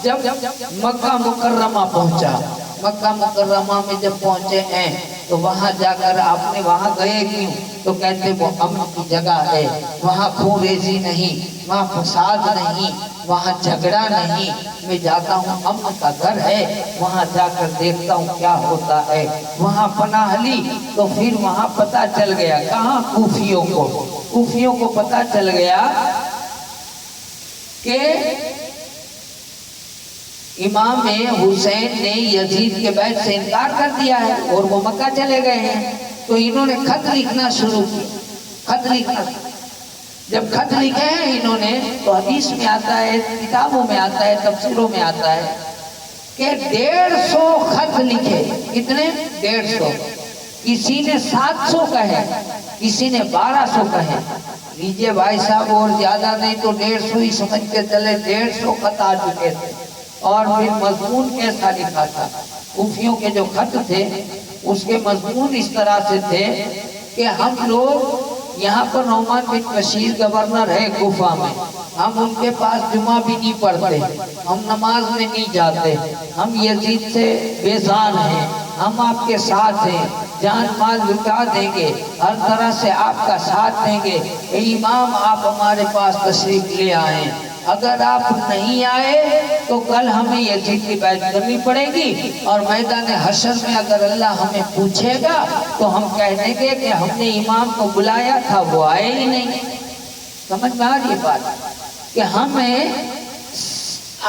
[SPEAKER 2] جب مکہ مکرمہ پہنچا، مکہ مکرمہ میں جب پہنچے ہیں تو وہاں جا کر آپ نے وہاں گئے کیوں؟ تو کہتے وہ امن کی جگہ ہے، وہاں خون ریزی نہیں، وہاں فساد نہیں، وہاں جھگڑا نہیں، میں جاتا ہوں امن کا گھر ہے، وہاں جا کر دیکھتا ہوں کیا ہوتا ہے۔ وہاں پناہ لی تو پھر وہاں پتہ چل گیا، کہاں کوفیوں کو پتہ چل گیا کہ امام حسین نے یزید کے بیعت سے انکار کر دیا ہے اور وہ مکہ چلے گئے ہیں۔ تو انہوں نے خط لکھنا شروع کیا، خط لکھنا۔ جب خط لکھے ہیں انہوں نے تو حدیث میں آتا ہے، کتابوں میں آتا ہے، تفسیروں میں آتا ہے کہ 150 خط لکھے۔ کتنے؟ 150۔ کسی نے 700 کہے، کسی نے 1200 کہے۔ لیجئے بھائی صاحب اور زیادہ نہیں تو 150 ہی سمجھ کے چلے، 150 خط آ چکے تھے۔ اور پھر مضمون کیسا لکھا تھا؟ کوفیوں کے جو خط تھے اس کے مضمون اس طرح سے تھے کہ ہم لوگ یہاں پر نعمان بن بشیر گورنر ہے کوفہ میں، ہم ان کے پاس جمعہ بھی نہیں پڑھتے، ہم نماز میں نہیں جاتے، ہم یزید سے بیزار ہیں، ہم آپ کے ساتھ ہیں، جان مال لٹا دیں گے، ہر طرح سے آپ کا ساتھ دیں گے۔ اے امام آپ ہمارے پاس تشریف لے آئیں، اگر آپ نہیں آئے تو کل ہمیں یزید کی بیعت کرنی پڑے گی، اور میدان حشر میں اگر اللہ ہمیں پوچھے گا تو ہم کہہ دیں گے کہ ہم نے امام کو بلایا تھا وہ آئے ہی نہیں۔ سمجھ میں آ رہی بات کہ ہمیں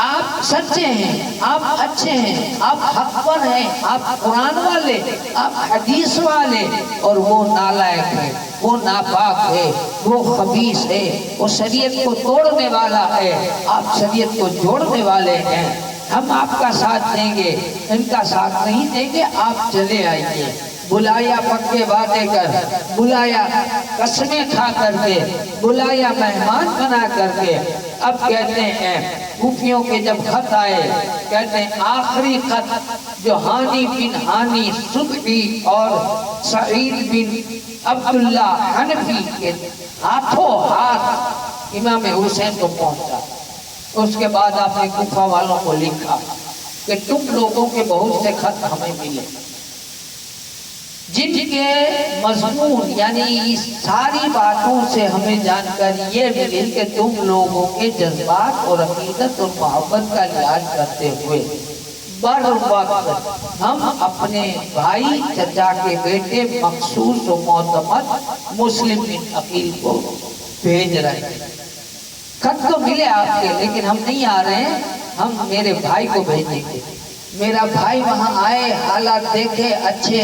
[SPEAKER 2] آپ سچے ہیں، آپ اچھے ہیں، آپ حق پر ہیں، آپ قرآن والے، آپ حدیث والے، اور وہ نالائق ہے، وہ ناپاک ہے، وہ خبیث ہے، وہ شریعت کو توڑنے والا ہے، آپ شریعت کو جوڑنے والے ہیں، ہم آپ کا ساتھ دیں گے، ان کا ساتھ نہیں دیں گے، آپ چلے آئیے۔ بلایا پکے وعدے کر، بلایا قسمیں کھا کر کے، بلایا مہمان بنا کر کے۔ اب کہتے ہیں کوفیوں کے جب خط آئے، کہتے ہیں آخری خط جو ہانی بن ہانی صدقی اور سعید بن عبداللہ حنفی کے ہاتھوں ہاتھ امام حسین کو پہنچا، اس کے بعد آپ نے کوفہ والوں کو لکھا کہ تم لوگوں کے بہت سے خط ہمیں ملے جن کے مضمون یعنی ساری باتوں سے ہمیں جانکاری یہ ملی کہ تم لوگوں کے جذبات اور عقیدت اور محبت کا لحاظ کرتے ہوئے بر وقت ہم اپنے بھائی چچا کے بیٹے مخصوص و معتمد مسلم بن عقیل کو بھیج رہے ہیں۔ خط تو ملے آپ کے لیکن ہم نہیں آ رہے ہیں، ہم میرے بھائی کو بھیجیں گے. میرا بھائی وہاں آئے، حالات دیکھے، اچھے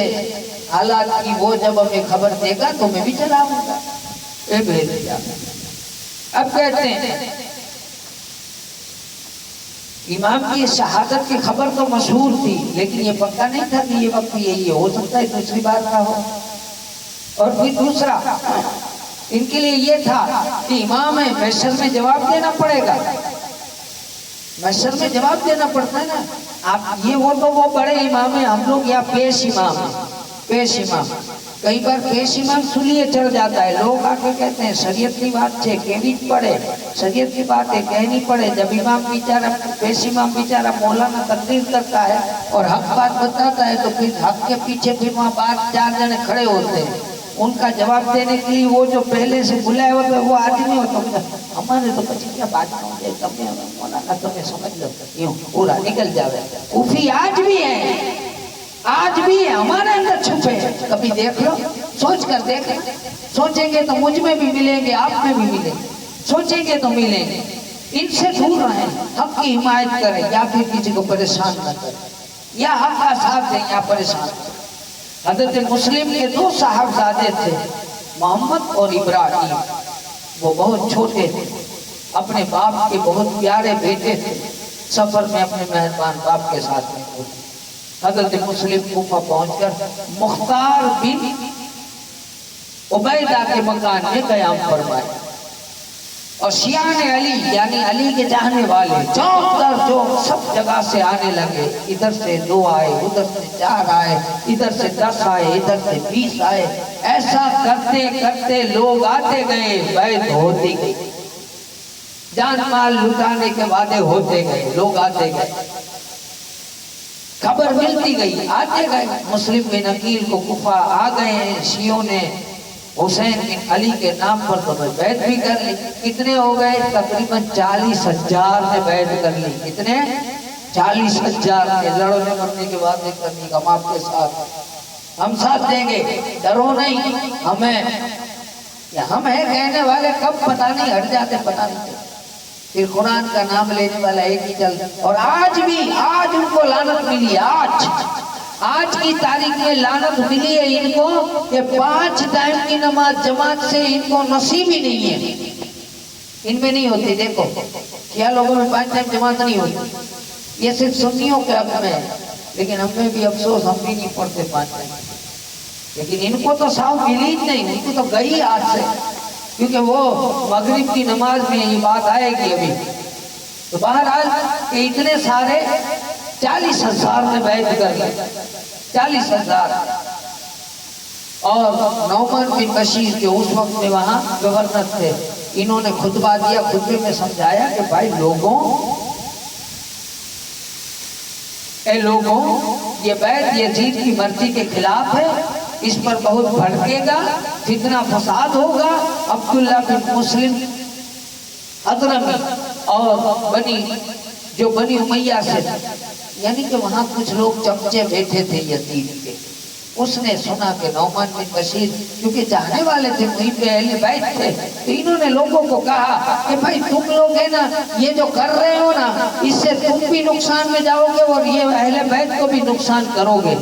[SPEAKER 2] حالات کی وہ جب ہمیں خبر دے گا تو میں بھی چلا آؤں گا. بھیج دیا. اب کہتے ہیں امام کی شہادت کی خبر تو مشہور تھی، لیکن یہ پکا نہیں تھا کہ یہ وقت یہی ہو سکتا ہے دوسری بار کا ہو. اور پھر دوسرا ان کے لیے یہ تھا کہ امام ہے، محشر میں جواب دینا پڑے گا. محشر میں جواب دینا پڑتا ہے نا. آپ یہ وہ تو وہ بڑے امام ہیں، ہم لوگ یہاں پیش امام ہیں. پیش امام کئی بار پیش امام سلیے چڑھ جاتا ہے. لوگ آ کے کہتے ہیں شریعت کی بات ہے کہنی پڑے، شریعت کی بات ہے کہنی پڑے. جب امام بیچارہ پیش امام بیچارہ مولانا تقریر کرتا ہے اور حق بات بتاتا ہے تو پھر حق کے پیچھے پھر وہاں بات 4 جنے کھڑے ہوتے ہیں. ان کا جواب دینے کے لیے وہ جو پہلے سے بلائے ہوتے وہ آدمی ہوتا ہے. ہمارے تو پچھلے کیا بات ہوں تمہیں مولانا تمہیں سمجھ لو یوں پورا نکل جاوے. صوفی آج بھی ہے، آج بھی ہمارے اندر چھپے ہیں. کبھی دیکھ لو، سوچ کر دیکھ. سوچیں گے تو مجھ میں بھی ملیں گے، آپ میں بھی ملیں گے. سوچیں گے تو ملیں گے. ان سے دور رہیں، حق کی حمایت کریں، یا پھر کسی کو پریشان نہ کریں، یا حق کا ساتھ دیں یا پریشان کریں. حضرت مسلم کے 2 صاحبزادے تھے، محمد اور ابراہیم. وہ بہت چھوٹے تھے، اپنے باپ کے بہت پیارے بیٹے تھے. سفر میں اپنے مہربان باپ کے ساتھ میں ہوتے. حضرت مسلم کوفہ پہنچ کر مختار بن عبیدہ کے مکان میں قیام فرمائے. اور شیعان علی یعنی علی کے چاہنے والے چوک در چوک سب جگہ سے آنے لگے. ادھر سے 2 آئے، ادھر سے 4 آئے، ادھر سے 10 آئے، ادھر سے 20 آئے. ایسا کرتے کرتے لوگ آتے گئے، بیعت ہوتی گئی. جان مال لٹانے کے وعدے ہوتے گئے، لوگ آتے گئے. خبر ملتی گئی، آتے گئے. مسلم بن عقیل کو کوفہ آ گئے ہیں شیعوں نے حسین بن علی کے نام پر تو بیعت بھی کر لی. کتنے ہو گئے؟ تقریباً 40,000 نے بیعت کر لی. کتنے؟ 40,000 نے. لڑنے مرنے کے بعد کرنی ہم آپ کے ساتھ، ہم ساتھ دیں گے، ڈرو نہیں. ہم ہیں کہنے والے کب پتہ نہیں ہٹ جاتے، پتہ نہیں. پھر قرآن کا نام لینے والا ایک ہی چل. اور آج بھی آج ان کو لعنت ملی. آج کی تاریخ میں لعنت ملی ہے ان کو کہ 5 ٹائم کی نماز جماعت سے ان کو نصیب ہی نہیں ہے. ان میں نہیں ہوتی. دیکھو کیا لوگوں میں 5 ٹائم جماعت نہیں ہوتی. یہ صرف سنیوں کے حق میں ہے، لیکن ہم میں بھی افسوس، ہم بھی نہیں پڑھتے 5 ٹائم. لیکن ان کو تو ساؤ ملی نہیں، ان کو تو گئی آج سے. کیونکہ وہ مغرب کی نماز میں یہ بات آئے گی ابھی. تو بہرحال کہ اتنے سارے 40,000 نے بیعت کر لی. 40,000. اور نعمان بن بشیر جو اس وقت میں وہاں گورنر تھے، انہوں نے خطبہ دیا. خطبے میں سمجھایا کہ بھائی لوگوں یہ بیعت یزید کی مرضی کے خلاف ہے، اس پر بہت بھڑکے گا، فتنہ فساد ہوگا. عبداللہ بن مسلم حضرمی اور بنی امیہ سے، یعنی کہ وہاں کچھ لوگ چمچے بیٹھے تھے یزید کے. اس نے سنا کہ نعمان بن بشیر کیونکہ چاہنے والے تھے، وہیں پہ اہل بیت تھے، تو انہوں نے لوگوں کو کہا کہ بھائی تم لوگ ہیں نا یہ جو کر رہے ہو نا، اس سے تم بھی نقصان میں جاؤ گے اور یہ اہل بیت کو بھی نقصان کرو گے.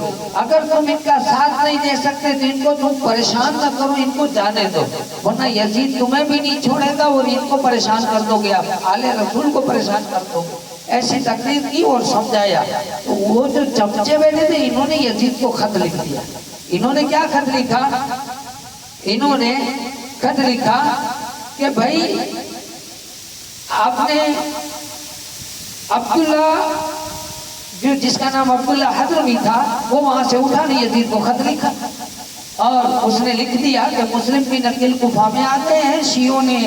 [SPEAKER 2] اگر تم ان کا ساتھ نہیں دے سکتے تو ان کو تم پریشان نہ کرو، ان کو جانے دو، ورنہ یزید تمہیں بھی نہیں چھوڑے گا اور ان کو پریشان کر دو گے، آپ آل رسول کو پریشان کر دو گے. ایسی تقریر کی اور سمجھایا. تو وہ جو چمچے بیٹھے تھے انہوں نے یزید کو خط لکھ دیا. انہوں نے کیا خط لکھا؟ انہوں نے خط لکھا کہ بھائی آپ نے عبداللہ جس کا نام عبداللہ حضرمی تھا وہ وہاں سے اٹھا نہیں، یزید کو خط لکھا اور اس نے لکھ دیا کہ مسلم بن عقیل کوفہ میں آتے ہیں، شیعوں نے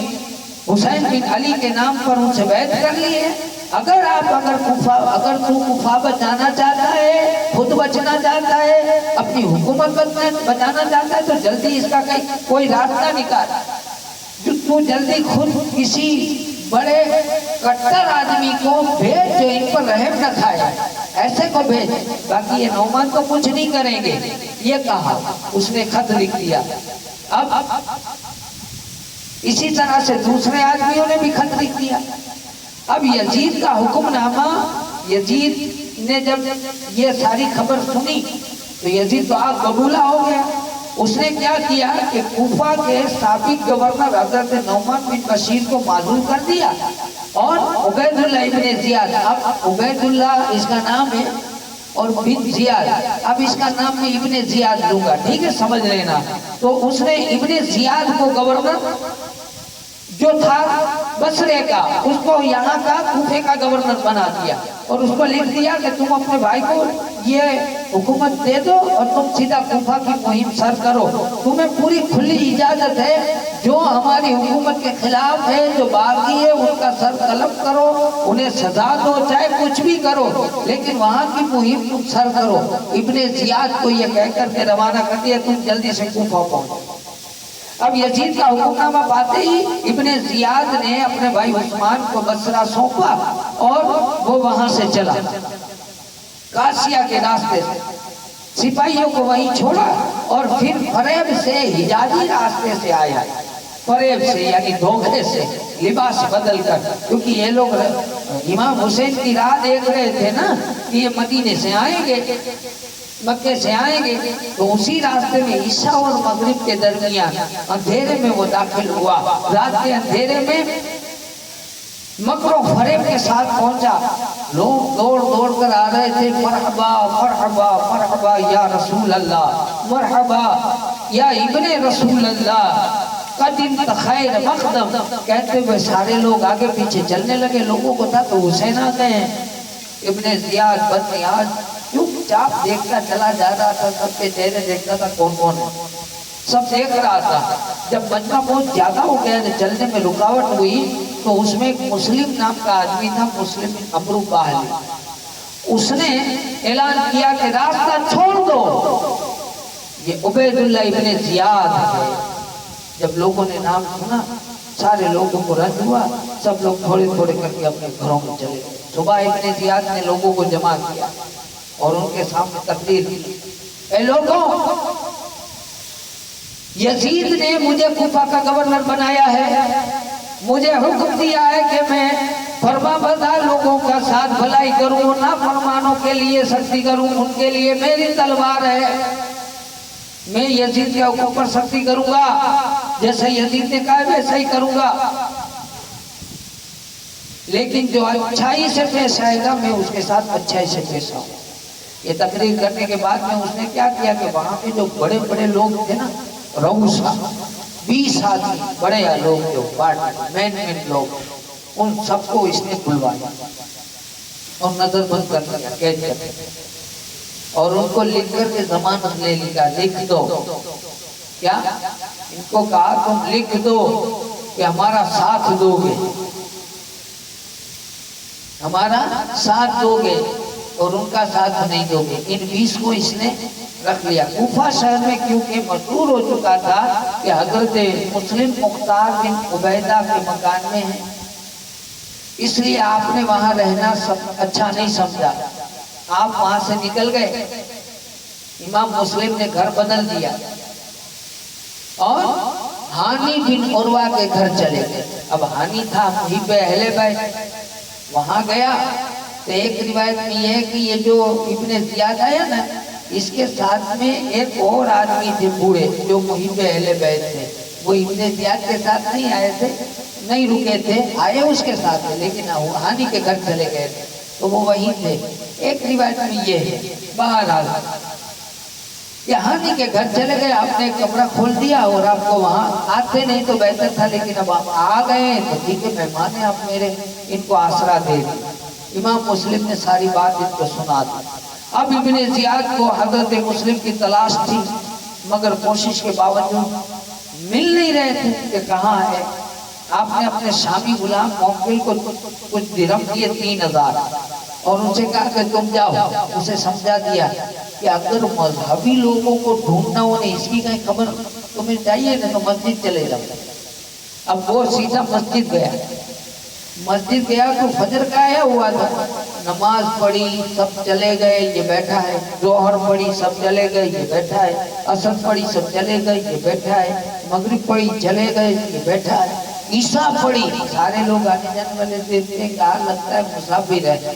[SPEAKER 2] حسین بن علی کے نام پر ان سے بیعت کر لی ہے. اگر تو کوفہ بچانا چاہتا ہے، خود بچنا چاہتا ہے، اپنی حکومت بچانا چاہتا ہے تو جلدی اس کا کوئی راستہ نکال. تو جلدی خود کسی بڑے کٹر آدمی کو بھیج جو ان پر رحم نہ کھائے، ایسے کو بھیج. باقی یہ نعمان تو کچھ نہیں کریں گے، یہ کہا. اس نے خط لکھ دیا. اب اسی طرح سے دوسرے آدمیوں نے بھی خط لکھ دیا. اب یزید کا حکم نامہ، یزید نے جب یہ ساری خبر سنی تو یزید تو آپ قبولہ ہو گیا. اس نے کیا کیا کہ کوفہ کے سابق گورنر حضرت نعمان بن بشیر کو معزول کر دیا اور عبید اللہ ابن زیاد، اب عبید اللہ اس کا نام ہے اور بن زیاد، اب اس کا نام میں ابن زیاد لوں گا، ٹھیک ہے، سمجھ لینا. تو اس نے ابن زیاد کو گورنر جو تھا بصرے کا، اس کو یہاں کا کوفے کا گورنر بنا دیا اور اس کو لکھ دیا کہ تم اپنے بھائی کو یہ حکومت دے دو اور تم سیدھا کوفہ کی مہم سر کرو. تمہیں پوری کھلی اجازت ہے، جو ہماری حکومت کے خلاف ہے، جو باغی ہے، ان کا سر قلم کرو، انہیں سزا دو، چاہے کچھ بھی کرو، لیکن وہاں کی مہم تم سر کرو. ابن زیاد کو یہ کہہ کر کے روانہ کر دیا تم جلدی سے کوفہ پہنچو. اب یزید کا حکم نامہ پاتے ہی ابن زیاد نے اپنے بھائی عثمان کو بصرہ سونپا اور وہ وہاں سے چلا قاسیہ کے راستے سے، سپاہیوں کو وہیں چھوڑا اور پھر فریب سے حجازی راستے سے آیا. فریب سے یعنی دھوکے سے، لباس بدل کر، کیونکہ یہ لوگ امام حسین کی راہ دیکھ رہے تھے نا کہ یہ مدینے سے آئیں گے، مکے سے آئیں گے، تو اسی راستے میں عشاء اور مغرب کے درمیان اندھیرے میں وہ داخل ہوا. رات کے اندھیرے میں مکر و فریب کے ساتھ پہنچا. لوگ دوڑ دوڑ کر آ رہے تھے، مرحبا مرحبا مرحبا یا رسول اللہ، مرحبا یا ابن رسول اللہ، قدم خیر مقدم، کہتے ہوئے سارے لوگ آگے پیچھے چلنے لگے. لوگوں کو تھا تو حسین آتے ہیں. ابن زیاد بن نیاز چپ چاپ دیکھتا چلا جا رہا تھا، سب کے چہرے دیکھتا تھا کون کون ہے، سب دیکھ رہا تھا. جب مجمع بہت زیادہ ہو گیا، جب چلنے میں رکاوٹ ہوئی تو اس میں ایک مسلم نام کا آدمی تھا، مسلم عمرو باہلی. اس نے اعلان کیا کہ راستہ چھوڑ دو، یہ عبید اللہ ابن زیاد ہے. جب لوگوں نے نام سنا سارے لوگوں کو رنج ہوا، سب لوگ تھوڑے تھوڑے کر کے اپنے گھروں میں چلے گئے. صبح ابن زیاد نے لوگوں کو جمع کیا اور ان کے سامنے تقریر کی، اے لوگوں، یزید نے مجھے کوفہ کا گورنر بنایا ہے، مجھے حکم دیا ہے کہ میں فرما بردار لوگوں کا ساتھ بھلائی کروں، نافرمانوں کے لیے سختی کروں، ان کے لیے میری تلوار ہے، میں یزید کے حکم پر سختی کروں گا، جیسے یزید نے کہا ویسا ہی کروں گا، لیکن جو اچھائی سے پیش آئے گا میں اس کے ساتھ اچھائی سے پیش آؤں. یہ تقریر کرنے کے بعد میں اس نے کیا کیا کہ وہاں پہ جو بڑے بڑے لوگ تھے نا، رؤسا 20 آدمی بڑے لوگ جو مین لوگ، ان سب کو اس نے بلوایا اور نظر بند کر دیا، قید کر دیا، اور ان کو لکھ کر کے ضمانت لے لیا، لکھ دو. کیا ان کو کہا تم لکھ دو کہ ہمارا ساتھ دو گے، ہمارا ساتھ دو گے اور ان کا ساتھ نہیں دو گے. ان 20 کو اس نے رکھ لیا. کوفہ شہر میں کیونکہ مشہور ہو چکا تھا کہ حضرت مسلم مختار بن عبیدہ کے مکان میں ہے، اس لیے آپ نے وہاں رہنا اچھا نہیں سمجھا، آپ وہاں سے نکل گئے. امام مسلم نے گھر بدل دیا اور ہانی بن عروہ کے گھر چلے گئے. اب ہانی تھا محب اہل بیت، وہاں گیا تو ایک روایت میں یہ ہے کہ یہ جو ابن زیاد آیا نا، اس کے ساتھ میں ایک اور آدمی تھے بوڑھے جو محب اہل بیت تھے. وہ ابن زیاد کے ساتھ نہیں آئے تھے، نہیں رکے تھے، آئے اس کے ساتھ تھے، لیکن ہانی کے گھر چلے گئے تھے تو وہ وہیں تھے. ایک روایت میں یہ ہے. بہرحال ہانی کے گھر چلے گئے، آپ نے کمرہ کھول دیا اور آپ کو وہاں آتے نہیں تو بہتر تھا، لیکن اب آپ آ گئے تو ٹھیک ہے، مہمان ہیں آپ میرے، ان کو آسرا دے دی. امام مسلم نے ساری بات ان کو سنا دی. اب ابن زیاد کو حضرت مسلم کی تلاش تھی، مگر کوشش کے باوجود مل نہیں رہے تھے کہ کہاں ہے. آپ نے اپنے شامی غلام موکل کو کچھ درہم دیے 3000 اور ان سے کہا کہ تم جاؤ. اسے سمجھا دیا کہ اگر مذہبی لوگوں کو ڈھونڈنا ہو نہیں، اس کی کہیں خبر تمہیں چاہیے نا تو مسجد چلے جاؤ. اب وہ سیدھا مسجد گیا. مسجد گیا تو فجر کا آیا ہوا تھا، نماز پڑھی سب چلے گئے، یہ بیٹھا ہے. ظہر پڑھی سب چلے گئے، یہ بیٹھا ہے. عصر پڑھی سب چلے گئے، یہ بیٹھا ہے. مغرب پڑھی چلے گئے، یہ بیٹھا ہے. عیسا پڑی، سارے لوگ آنے جانے والے دیکھتے ہیں کہ لگتا ہے مسافر ہے،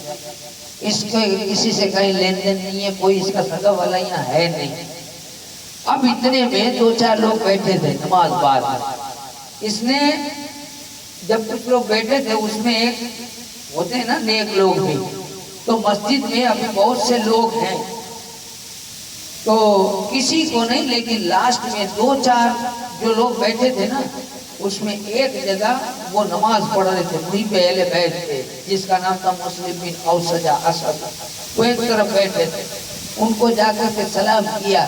[SPEAKER 2] اس کے کسی سے کہیں لین دین نہیں ہے، کوئی اس کا سگا والا یہاں ہے نہیں۔ اب اتنے میں 2-4 لوگ بیٹھے تھے نماز بعد، اس نے جب کچھ لوگ بیٹھے تھے اس میں ایک ہوتے ہیں نا نیک لوگ بھی، تو مسجد میں ابھی بہت سے لوگ ہیں تو کسی کو نہیں، لیکن لاسٹ میں 2-4 جو لوگ بیٹھے تھے نا اس میں ایک جگہ وہ نماز پڑھ رہے تھے، وہیں پہ اہل بیت تھے جس کا نام تھا مسلم بن اوسجہ اسد، وہ ایک طرف بیٹھے تھے۔ ان کو جا کر کے سلام کیا،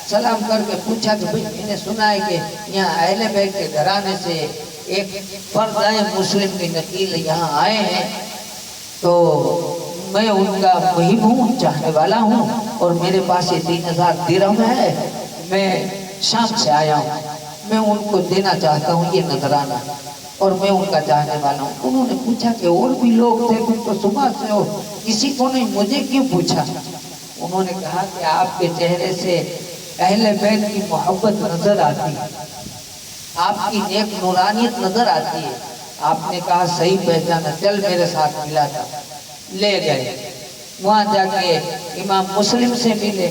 [SPEAKER 2] سلام کر کے پوچھا کہ بھئی میں نے سنا ہے کہ یہاں اہل بیت کے گھرانے سے ایک فرد آئے مسلم کی نکیل یہاں آئے ہیں، تو میں ان کا محب ہوں، چاہنے والا ہوں، اور میرے پاس یہ 3000 درہم ہے، میں شام سے آیا ہوں، میں ان کو دینا چاہتا ہوں یہ نذرانہ، اور میں ان کا چاہنے والا ہوں۔ انہوں نے پوچھا کہ اور بھی لوگ تھے، تم تو صبح سے ہو، کسی کو نہیں، مجھے کیوں پوچھا؟ انہوں نے کہا کہ آپ کے چہرے سے اہل بیت کی محبت نظر آتی ہے، آپ کی نیک نورانیت نظر آتی ہے۔ آپ نے کہا صحیح پہچانا، چل میرے ساتھ ملا تھا، لے گئے۔ وہاں جا کے امام مسلم سے ملے،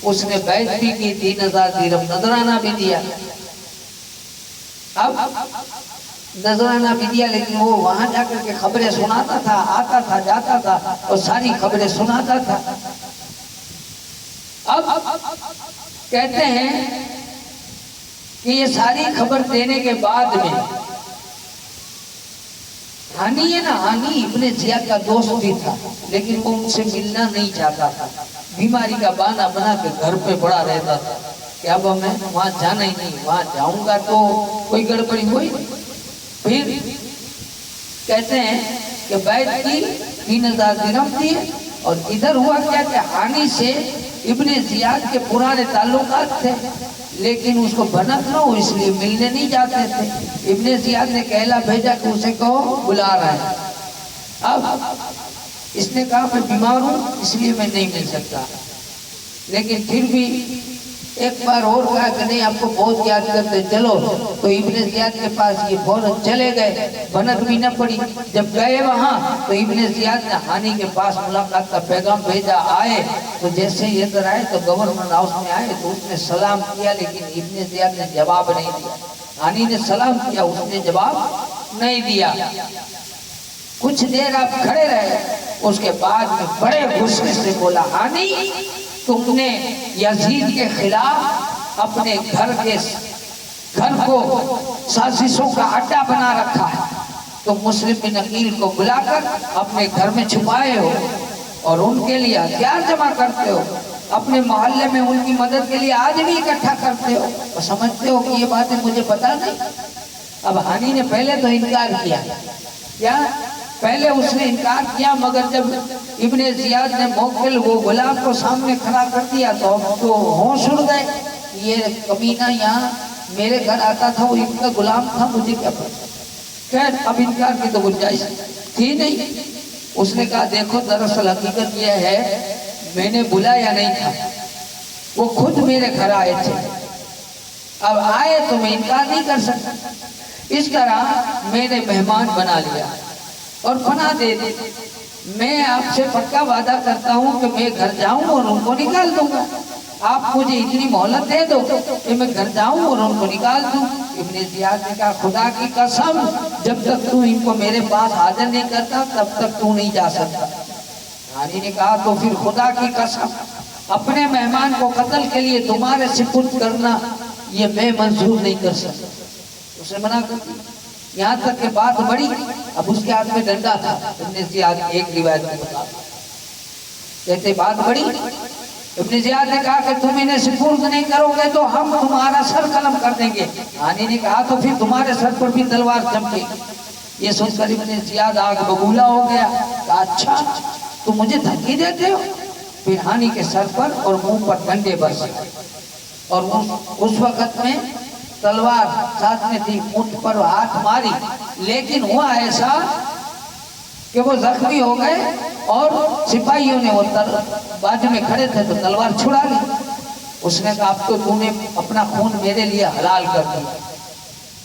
[SPEAKER 2] اس نے بیعت بھی کی، 3000 درہم نذرانہ بھی دیا۔ اب نذرانہ بھی دیا، لیکن وہ وہاں جا کر کے خبریں سناتا تھا، آتا تھا جاتا تھا اور ساری خبریں سناتا تھا۔ اب کہتے ہیں کہ یہ ساری خبر دینے کے بعد میں ہانی ہے نا، ہانی ابن زیاد کا دوست بھی تھا، لیکن وہ ان سے ملنا نہیں چاہتا تھا، بیماری کا بہانہ بنا کے گھر پہ پڑا رہتا تھا کہ اب میں وہاں جانا ہی نہیں، وہاں جاؤں گا تو کوئی گڑبڑی ہوئی۔ پھر کہتے ہیں کہ بیعت کی، 3000 درہم دیے، اور ادھر ہوا کیا کہ ہانی سے ابن زیاد کے پرانے تعلقات تھے، لیکن اس کو بھنک نہ ہو اس لیے ملنے نہیں جاتے تھے۔ ابن زیاد نے کہلا بھیجا کہ اسے کہو بلا رہا ہے۔ اب اس نے کہا میں بیمار ہوں اس لیے میں نہیں مل سکتا، لیکن پھر بھی ایک بار اور کہا کہ نہیں آپ کو بہت یاد کرتے چلو، تو ابن زیاد کے پاس یہ فوراً چلے گئے، بھنک بھی نہ پڑی۔ جب گئے وہاں تو ابن زیاد نے ہانی کے پاس ملاقات کا پیغام بھیجا، آئے تو جیسے ہی ادھر آئے تو گورنمنٹ ہاؤس میں آئے تو اس نے سلام کیا، لیکن ابن زیاد نے جواب نہیں دیا۔ ہانی نے سلام کیا، اس نے جواب نہیں دیا۔ کچھ دیر آپ کھڑے رہے، اس کے بعد میں بڑے غصے سے بولا ہانی تم نے یزید کے خلاف اپنے گھر کو سازشوں کا اڈا بنا رکھا ہے، تو مسلم بن عقیل کو بلا کر اپنے گھر میں چھپائے ہو اور ان کے لیے ہتھیار جمع کرتے ہو، اپنے محلے میں ان کی مدد کے لیے آدمی اکٹھا کرتے ہو، اور سمجھتے ہو کہ یہ باتیں مجھے پتہ نہیں۔ اب ہانی نے پہلے تو انکار کیا، کیا پہلے اس نے انکار کیا، مگر جب ابن زیاد نے موکل وہ غلام کو سامنے کھڑا کر دیا تو اب تو ہوش اڑ گئے، یہ کمینہ یہاں میرے گھر آتا تھا، وہ ان کا غلام تھا، مجھے کیا پتا۔ خیر اب انکار کی تو گنجائش تھی نہیں۔ اس نے کہا دیکھو دراصل حقیقت یہ ہے میں نے بلایا نہیں تھا، وہ خود میرے گھر آئے تھے، اب آئے تو میں انکار نہیں کر سکتا، اس طرح میں نے مہمان بنا لیا اور پناہ دے دی۔ میں آپ سے پکا وعدہ کرتا ہوں کہ میں گھر جاؤں اور ان کو نکال دوں گا، آپ مجھے اتنی مہلت دے دو کہ میں گھر جاؤں اور ان کو نکال دوں۔ ابن زیاد نے کہا خدا کی قسم جب تک تو ان کو میرے پاس حاضر نہیں کرتا تب تک تو نہیں جا سکتا۔ ہانی نے کہا تو پھر خدا کی قسم اپنے مہمان کو قتل کے لیے تمہارے سپرد کرنا یہ میں منظور نہیں کر سکتا۔ اسے منع کر دیا، یہاں تک کہ بات بڑی، اب اس کے ہاتھ میں ڈنڈا تھا۔ ابن زیاد ایک روایت کے مطابق کہتے بات بڑی، ابن زیاد نے کہا کہ تم انہیں سپرد نہیں کرو گے تو ہم تمہارا سر قلم کر دیں گے۔ ہانی نے کہا تو پھر تمہارے سر پر بھی تلوار چمکے گی۔ یہ سن کر ابن زیاد آگ بگولا ہو گیا، کہا اچھا تم مجھے دھمکی دیتے ہو۔ پھر ہانی کے سر پر اور منہ پر ڈنڈے برسے، اور اس وقت میں تلوار ساتھ میں تھی، اونٹ پر ہاتھ ماری، لیکن ہوا ایسا کہ وہ زخمی ہو گئے اور سپاہیوں نے وہ بازو میں کھڑے تھے تو تلوار چھڑا لی۔ اس نے کہا اب تو تو نے اپنا خون میرے لیے حلال کر دیا۔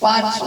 [SPEAKER 2] 500।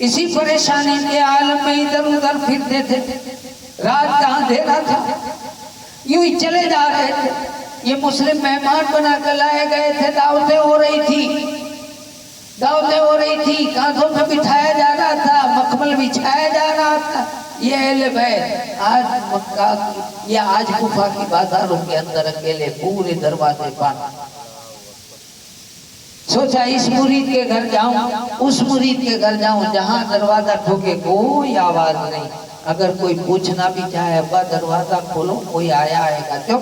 [SPEAKER 2] اسی پریشانی کے عالم میں ادھر ادھر پھرتے تھے، رات کا اندھیرا تھا، یوں ہی چلے جا رہے تھے۔ یہ مسلم مہمان بنا کر لائے گئے تھے، دعوتیں ہو رہی تھی، کاندھوں پہ بٹھایا جا رہا تھا، مخمل بچھایا جا رہا تھا۔ یہ اہل بیت آج مکہ کی یا آج کوفہ کی بازاروں کے اندر اکیلے پورے دروازے بند۔ سوچا اس مرید کے گھر جاؤں، اس مرید کے گھر جاؤں، جہاں دروازہ ٹھوکے کوئی آواز نہیں۔ اگر کوئی پوچھنا بھی چاہے ابا دروازہ کھولو، کوئی آیا آئے گا، چپ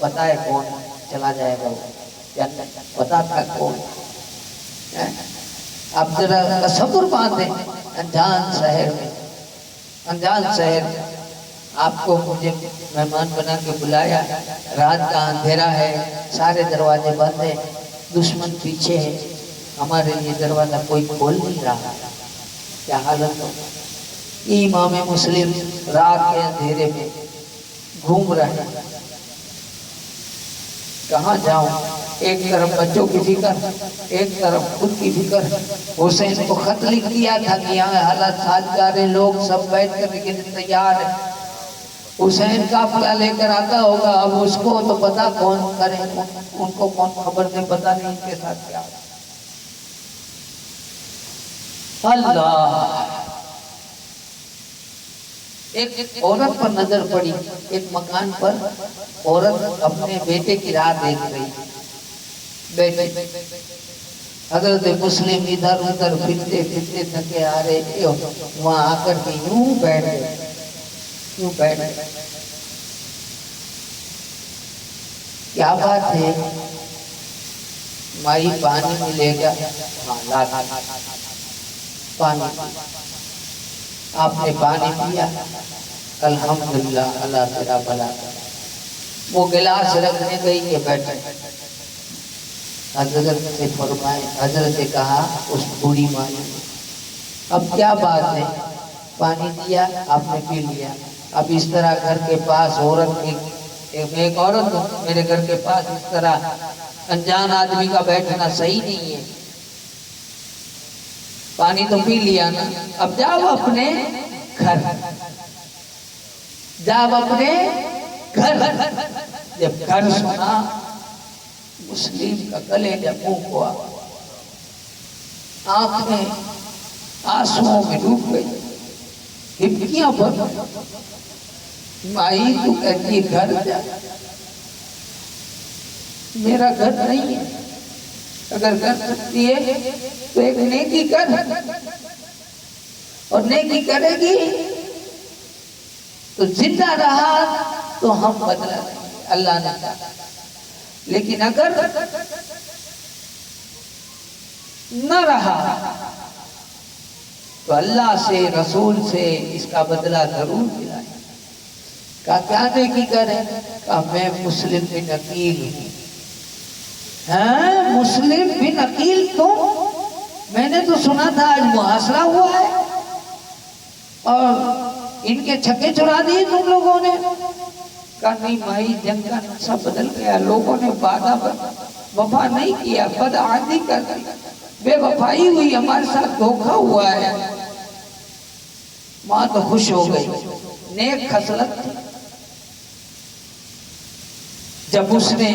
[SPEAKER 2] پتہ ہے کون، چلا جائے گا وہ، پتہ تھا کون۔ اب ذرا تصور باندھیں، انجان شہر آپ کو مجھے مہمان بنا کے بلایا، رات کا اندھیرا ہے، سارے دروازے بند ہیں، دشمن پیچھے ہے، ہمارے لیے دروازہ کوئی کھول نہیں رہا، کیا حالت ہو؟ یہ امام مسلم رات کے اندھیرے میں گھوم رہے ہیں، کہاں جاؤں؟ ایک طرف بچوں کی فکر، ایک طرف خود کی فکر۔ حسین کو خط لکھ دیا تھا کہ یہاں حالات سازگار لوگ سب بیٹھ کرنے کے لیے تیار ہیں، حسین قافلہ لے کر آتا ہوگا، اب اس کو تو پتا کون کرے، ان کو کون خبر دے، پتا نہیں ان کے ساتھ کیا۔ اللہ، ایک عورت پر نظر پڑی، ایک مکان پر عورت اپنے بیٹے کی راہ دیکھ رہی، بیٹے حضرت مسلم ادھر ادھر پھرتے پھرتے تھکے آ رہے تھے، وہاں آ کر کے یوں بیٹھ گئے، کیا بات ہے؟ مائی پانی ملے گا؟ ہاں لا پانی، آپ نے پانی پیا؟ الحمدللہ، اللہ تیرا بھلا۔ وہ گلاس رکھنے گئی کہ بیٹھے، حضرت سے فرمائے، حضرت نے کہا اس بوڑھی مائی، اب کیا بات ہے؟ پانی دیا، آپ نے پی لیا، اب اس طرح گھر کے پاس عورت کی، ایک عورت میرے گھر کے پاس اس طرح انجان آدمی کا بیٹھنا صحیح نہیں ہے۔ پانی تو پی لیا نا، اب جاؤ اپنے گھر، جاؤ اپنے گھر۔ جب گھر سنا، مسلم کا گلے جب منہ ہوا، آنکھیں آنسوؤں میں ڈوب گئی، ہپکیاں بھر۔ مائی تو کہتی ہے گھر جا، میرا گھر نہیں ہے، اگر کر سکتی ہے تو ایک نیکی کر، اور نیکی کرے گی تو زندہ رہا تو ہم بدلا دیں گے، اللہ نے کہا، لیکن اگر نہ رہا تو اللہ سے، رسول سے اس کا بدلہ ضرور دلائیں۔ کہا کیا نیکی کریں؟ کہا میں مسلم بن عقیل ہوں۔ ہاں مسلم بن عقیل تم؟ میں نے تو سنا تھا آج محاصرہ ہوا ہے اور ان کے چھکے چھڑا دیے تم لوگوں نے۔ کہا نہیں مائی، جنگ کا نقشہ بدل گیا، لوگوں نے وعدہ وفا نہیں کیا، بدعہدی کر دی، بے وفائی ہوئی، ہمارے ساتھ دھوکہ ہوا ہے۔ ماں تو خوش ہو گئی، نیک خصلت تھی۔ جب اس نے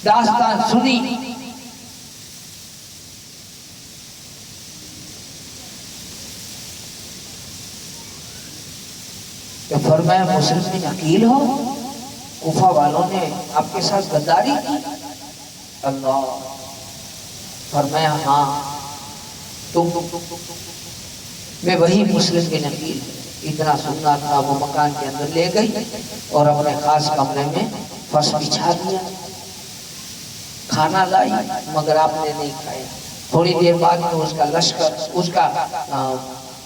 [SPEAKER 2] داستان سنی تو فرمایا مسلم بن عقیل ہو، کوفہ والوں نے آپ کے ساتھ غداری کی؟ اللہ، فرمایا ہاں تم، میں وہی مسلم بن عقیل۔ اتنا سننا تھا، وہ مکان کے اندر لے گئی اور اپنے خاص کمرے میں فرش بچھا دیا، کھانا لائی مگر آپ نے نہیں کھایا۔ تھوڑی دیر بعد میں اس کا لشکر، اس کا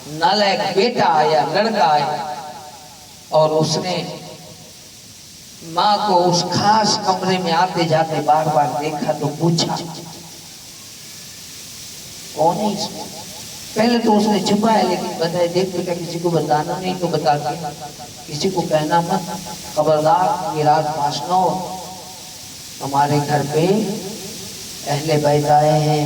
[SPEAKER 2] نالائق بیٹا آیا، لڑکا آیا، اور اس نے ماں کو اس خاص کمرے میں آتے جاتے بار بار دیکھا تو پوچھا کون ہے اس میں؟ پہلے تو اس نے چھپایا، لیکن بتائے دیکھ بیٹا کسی کو بتانا نہیں تو بتا دیا، کسی کو کہنا مت، خبردار یہ رات پاس نہ ہو، ہمارے گھر پہ اہل بیت آئے ہیں،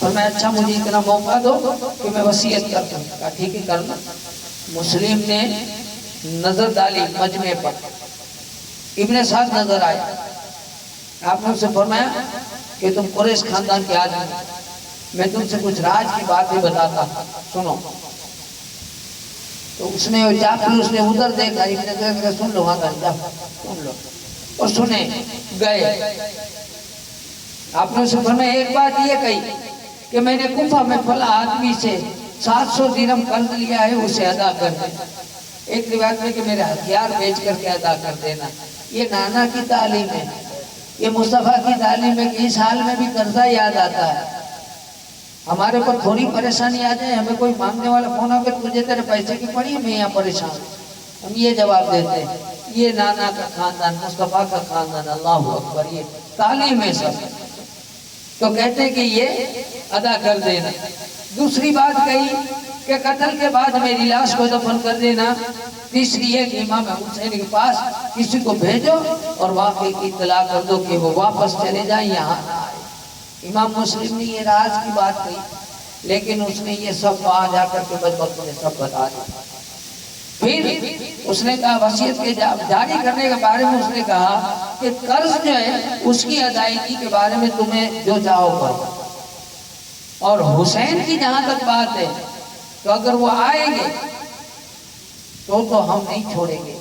[SPEAKER 2] فرمایا اچھا مجھے اتنا موقع دو کہ میں وصیت کر دوں. کہا ٹھیک ہے کر لو. مسلم نے نظر ڈالی مجمع پر. ابن سعد نظر آئے. آپ نے اسے فرمایا کہ تم قریش خاندان کے آدمی، میں تم سے کچھ راج کی باتیں بتاتا ہوں، سنو. تو اس نے جا کر اس نے ادھر دیکھا. ابن سعد نے سن لو وہاں کا جا سن لو اور سنے گئے. آپ نے اسے فرمایا ایک بات یہ کہی کہ میں نے کوفہ میں فلاں آدمی سے 700 درہم قرض لیا ہے، اسے ادا کر دے. ایک روایت میں کہ میرے ہتھیار بیچ کر کے ادا کر دینا. یہ نانا کی تعلیم ہے، یہ مصطفیٰ کی تعلیم ہے کہ اس حال میں بھی قرضہ یاد آتا ہے. ہمارے پر تھوڑی پریشانی آ جائے، ہمیں کوئی مانگنے والا فون آ کے تجھے تیرے پیسے کی پڑی ہے، میں یہاں پریشان ہوں، ہم یہ جواب دیتے ہیں. یہ نانا کا خاندان، مصطفیٰ کا خاندان، اللہ اکبر، یہ تعلیم ہے سب. تو کہتے ہیں کہ یہ ادا کر دینا. دوسری بات کہی کہ قتل کے بعد میری لاش کو دفن کر دینا. تیسری ہے کہ امام حسین کے پاس کسی کو بھیجو اور واقعے کی اطلاع کر دو کہ وہ واپس چلے جائیں، یہاں نہ آئے. امام مسلم نے یہ راز کی بات کہی، لیکن اس نے یہ سب وہاں جا کر کے بدبختوں نے سب بتا دیا. پھر اس نے کہا وصیت کے جاری کرنے کے بارے میں اس نے کہا کہ قرض جو ہے اس کی ادائیگی کے بارے میں تمہیں جو چاہو کرو، اور حسین کی جہاں تک بات ہے تو اگر وہ آئیں گے تو ہم نہیں چھوڑیں گے،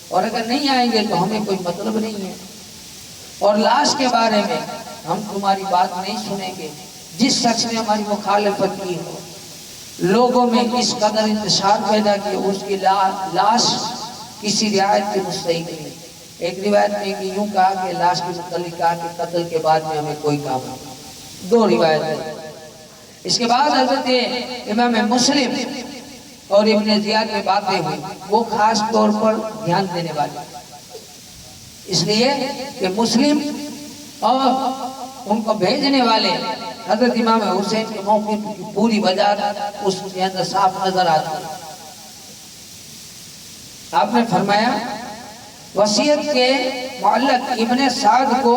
[SPEAKER 2] اور اگر نہیں آئیں گے تو ہمیں کوئی مطلب نہیں ہے. اور لاش کے بارے میں ہم تمہاری بات نہیں سنیں گے. جس شخص نے ہماری مخالفت کی ہو، لوگوں میں اس قدر انتشار پیدا کیا، اس کی لاش کسی رعایت کے مستحق نہیں. ایک روایت میں کہ یوں کہا کہ لاش کے متعلق کہا کہ قتل کے بعد میں ہمیں کوئی کام نہیں. دو روایت ہے. اس کے بعد حضرت امام مسلم اور ابن زیاد میں باتیں ہوئی، وہ خاص طور پر دھیان دینے والی، اس لیے کہ مسلم اور ان کو بھیجنے والے حضرت امام حسین کے موقع کی پوری وجہ اس کے اندر صاف نظر آتی ہے. آپ نے فرمایا وصیت کے معلق ابن سعد کو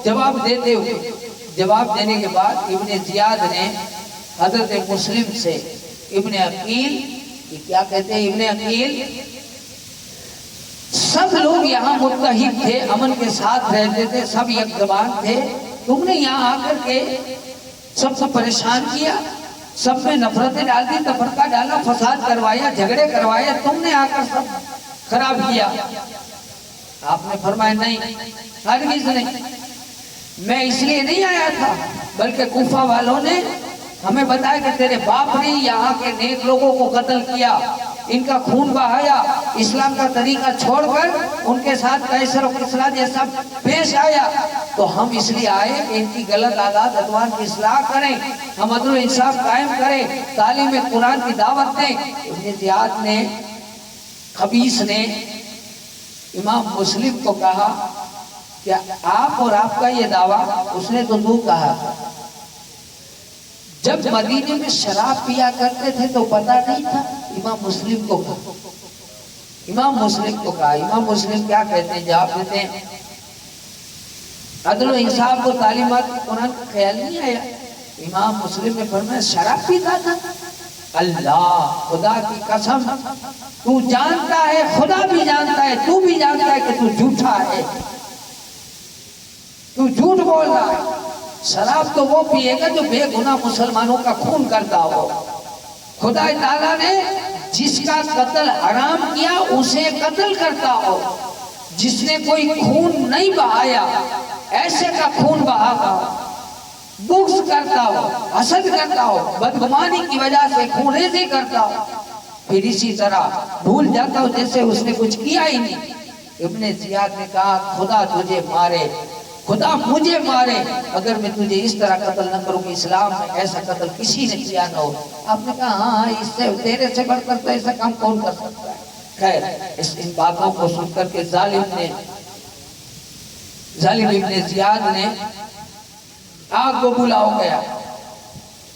[SPEAKER 2] جواب دیتے ہوئے، جواب دینے کے بعد ابن زیاد نے حضرت مسلم سے ابن عقیل، یہ کیا کہتے ہیں ابن عقیل، سب لوگ یہاں متحد تھے، امن کے ساتھ رہتے تھے، سب یک زبان تھے، تم نے یہاں آ کر کے سب سے پریشان کیا، سب میں نفرتیں ڈال دی، تفرقہ ڈالا، فساد کروایا، جھگڑے کروایا، تم نے آ کر سب خراب کیا. آپ نے فرمایا نہیں، ہرگز نہیں، میں اس لیے نہیں آیا تھا، بلکہ کوفہ والوں نے ہمیں بتایا کہ تیرے باپ نے یہاں کے نیک لوگوں کو قتل کیا، ان کا خون بہایا، اسلام کا طریقہ چھوڑ کر ان کے ساتھ قیصر و کسریٰ جیسا پیش آیا، تو ہم اس لیے آئے کہ ان کی غلط عادات ادوار کی اصلاح کریں، ہم عدل و انصاف قائم کریں، تعلیم قرآن کی دعوت دیں. ابن زیاد نے، خبیث نے امام مسلم کو کہا کہ آپ اور آپ کا یہ دعویٰ، اس نے تو کہا جب مدینے میں شراب پیا کرتے تھے تو پتہ نہیں تھا. امام مسلم کو کہا، امام مسلم کو کہا. امام مسلم کیا کہتے ہیں، جواب دیتے ہیں عدل و انصاف کو تعلیمات قرآن کا خیال نہیں آیا. امام مسلم نے فرمایا شراب پیتا تھا؟ اللہ، خدا کی قسم، تو جانتا ہے، خدا بھی جانتا ہے، تو بھی جانتا ہے کہ تو جھوٹا ہے، تو جھوٹ بول رہا ہے. شراب تو وہ پیے گا جو بے گناہ مسلمانوں کا خون کرتا ہو. خدا تعالیٰ نے جس کا قتل حرام کیا اسے قتل کرتا ہو، جس نے کوئی خون نہیں بہایا ایسے کا خون بہاتا ہو، بغض کرتا ہو، حسد کرتا ہو، بدگمانی کی وجہ سے خون ریزی کرتا ہو، پھر اسی طرح بھول جاتا ہو جیسے اس نے کچھ کیا ہی نہیں. ابن زیاد نے کہا خدا تجھے مارے، خدا مجھے مارے اگر میں تجھے اس طرح قتل نہ کروں کہ اسلام میں ایسا قتل کسی نے کیا نہ ہو. آپ نے کہا ہاں، اس سے تیرے سے بڑھ کر تو ایسا کام کون کر سکتا ہے. خیر، ان باتوں کو سن کر کے ظالم ابن زیاد نے آگ کو بولا ہو گیا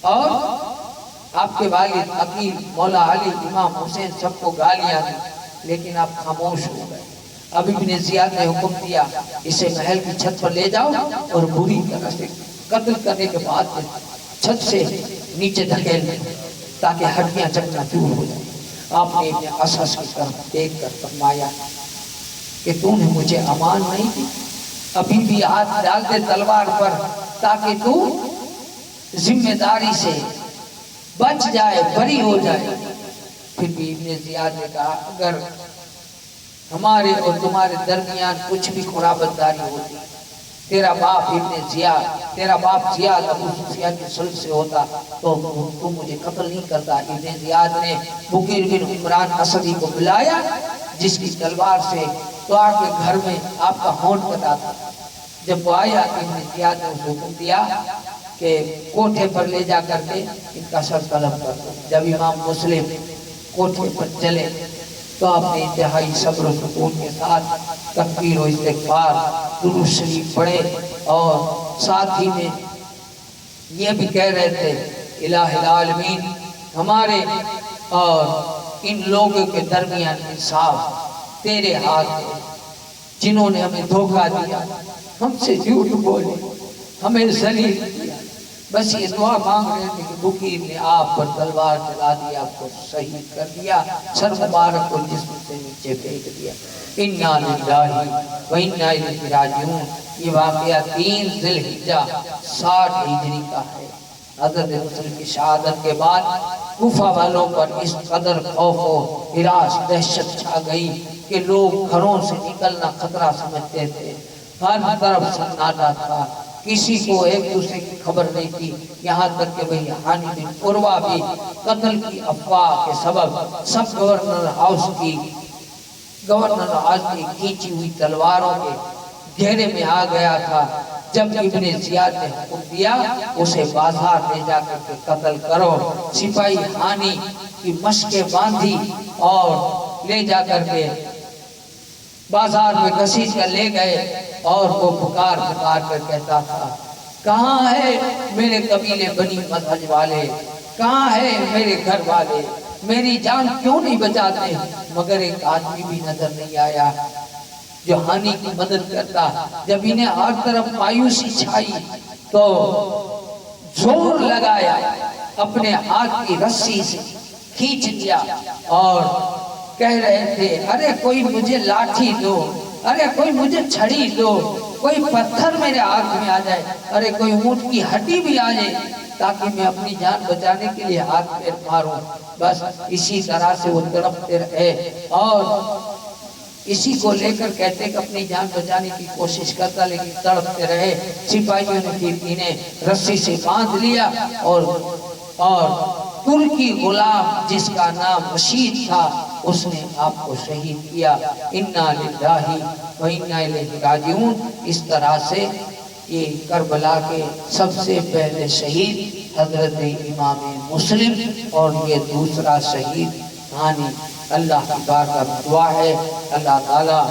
[SPEAKER 2] اور آپ کے والد عقیل، مولا علی، امام حسین سب کو گالیاں دی، لیکن آپ خاموش ہو گئے. اب ابن زیاد نے حکم دیا اسے محل کی چھت پر لے جاؤ اور بری طرح سے قتل کرنے کے بعد چھت سے نیچے دھکیل دیا تاکہ ہڈیاں چکنا چور ہو جائیں۔ آپ نے ابن اسد کی طرف دیکھ کر فرمایا کہ تو نے مجھے امان نہیں دی، ابھی بھی ہاتھ ڈال دے تلوار پر تاکہ تو ذمہ داری سے بچ جائے، بری ہو جائے۔ پھر بھی ابن زیاد نے کہا اگر ہمارے اور تمہارے درمیان کچھ بھی قرابت داری ہوتی، تیرا باپ ابن زیاد، تیرا باپ زیاد ابو سفیان کی صلب سے ہوتا تو مجھے قتل نہیں کرتا۔ ابن زیاد نے بکیر بن عمران اسدی کو بلایا جس کی تلوار سے تو آ کے گھر میں آپ کا ہونٹ کٹا تھا۔ جب وہ آیا ابن زیاد نے اسے حکم دیا کہ کوٹھے پر لے جا کر کے ان کا سر قلم کر دو۔ جب امام مسلم کوٹھے پر چلے تو آپ نے انتہائی صبر و سکون کے ساتھ تکبیر و استغفار درود شریف پڑھے اور ساتھ ہی میں یہ بھی کہہ رہے تھے الہ العالمین ہمارے اور ان لوگوں کے درمیان انصاف تیرے ہاتھ ہے، جنہوں نے ہمیں دھوکہ دیا، ہم سے جھوٹ بولے، ہمیں ذلیل کیا، بس یہ دعا مانگ رہے تھے کہ بکیر نے آپ پر تلوار چلا دیا، آپ کو شہید کر دیا، سر مبارک کو جسم سے نیچے پھینک دیا۔ انا للہ و انا الیہ راجعون۔ یہ واقعہ 3 ذی الحجہ 60 ہجری کا ہے۔ حضرت مسلم کی شہادت کے بعد کوفہ والوں پر اس قدر خوف و ہراس دہشت چھا گئی کہ لوگ گھروں سے نکلنا خطرہ سمجھتے تھے، ہر طرف سناٹا تھا، کسی کو ایک دوسرے کی خبر نہیں تھی، یہاں تک کہ وہی ہانی بن عروہ بھی قتل کی افواہ کے سبب سب گورنر ہاؤس کی کھینچی ہوئی تلواروں کے گھیرے میں آ گیا تھا۔ جب ابن زیاد نے حکم دیا اسے بازار لے جا کر کے قتل کرو، سپاہی ہانی کی مشکیں باندھی اور لے جا کر کے بازار میں گھسیٹ کر لے گئے اور وہ پکار کر کہتا تھا کہاں ہے میرے قبیلے بنی مدحج والے، کہاں ہے میرے گھر والے، میری جان کیوں نہیں بچاتے؟ مگر ایک آدمی بھی نظر نہیں آیا جو ہانی کی مدد کرتا۔ جب انہیں ہر طرف مایوسی چھائی تو زور لگایا، اپنے ہاتھ کی رسی سے کھینچ دیا اور کہہ رہے تھے ارے کوئی مجھے لاٹھی دو، ارے کوئی مجھے چھڑی دو، کوئی پتھر میرے ہاتھ میں آ جائے، ارے کوئی اونٹ کی ہڈی بھی آ جائے تاکہ میں اپنی جان بچانے کے لیے ہاتھ پیر ماروں۔ بس اسی طرح سے وہ تڑپتے رہے اور اسی کو لے کر کہتے کہ اپنی جان بچانے کی کوشش کرتا لیکن تڑپتے رہے۔ سپاہیوں نے پھر انہیں رسی سے باندھ لیا اور ترکی غلام جس کا نام رشید تھا اس نے آپ کو شہید کیا۔ انا للہ و انا الیہ راجعون۔ اس طرح سے یہ کربلا کے سب سے پہلے شہید حضرت امام مسلم اور یہ دوسرا شہید ہانی۔ اللہ کی بارگاہ میں دعا ہے اللہ تعالی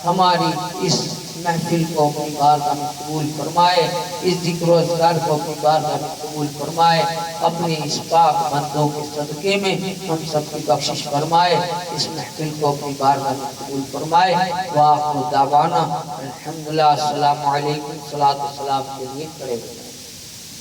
[SPEAKER 2] ہماری اس محفل کو اپنی بارگاہ میں قبول فرمائے، اس ذکر و اذکار کو اپنی بارگاہ میں قبول فرمائے، اپنے اس پاک بندوں کے صدقے میں ہم سب کی بخشش فرمائے، اس محفل کو اپنی بارگاہ میں قبول فرمائے۔ وآخر دعوانا الحمدللہ، السلام علیکم، صلاۃ و سلام کے لیے کھڑے ہوئے۔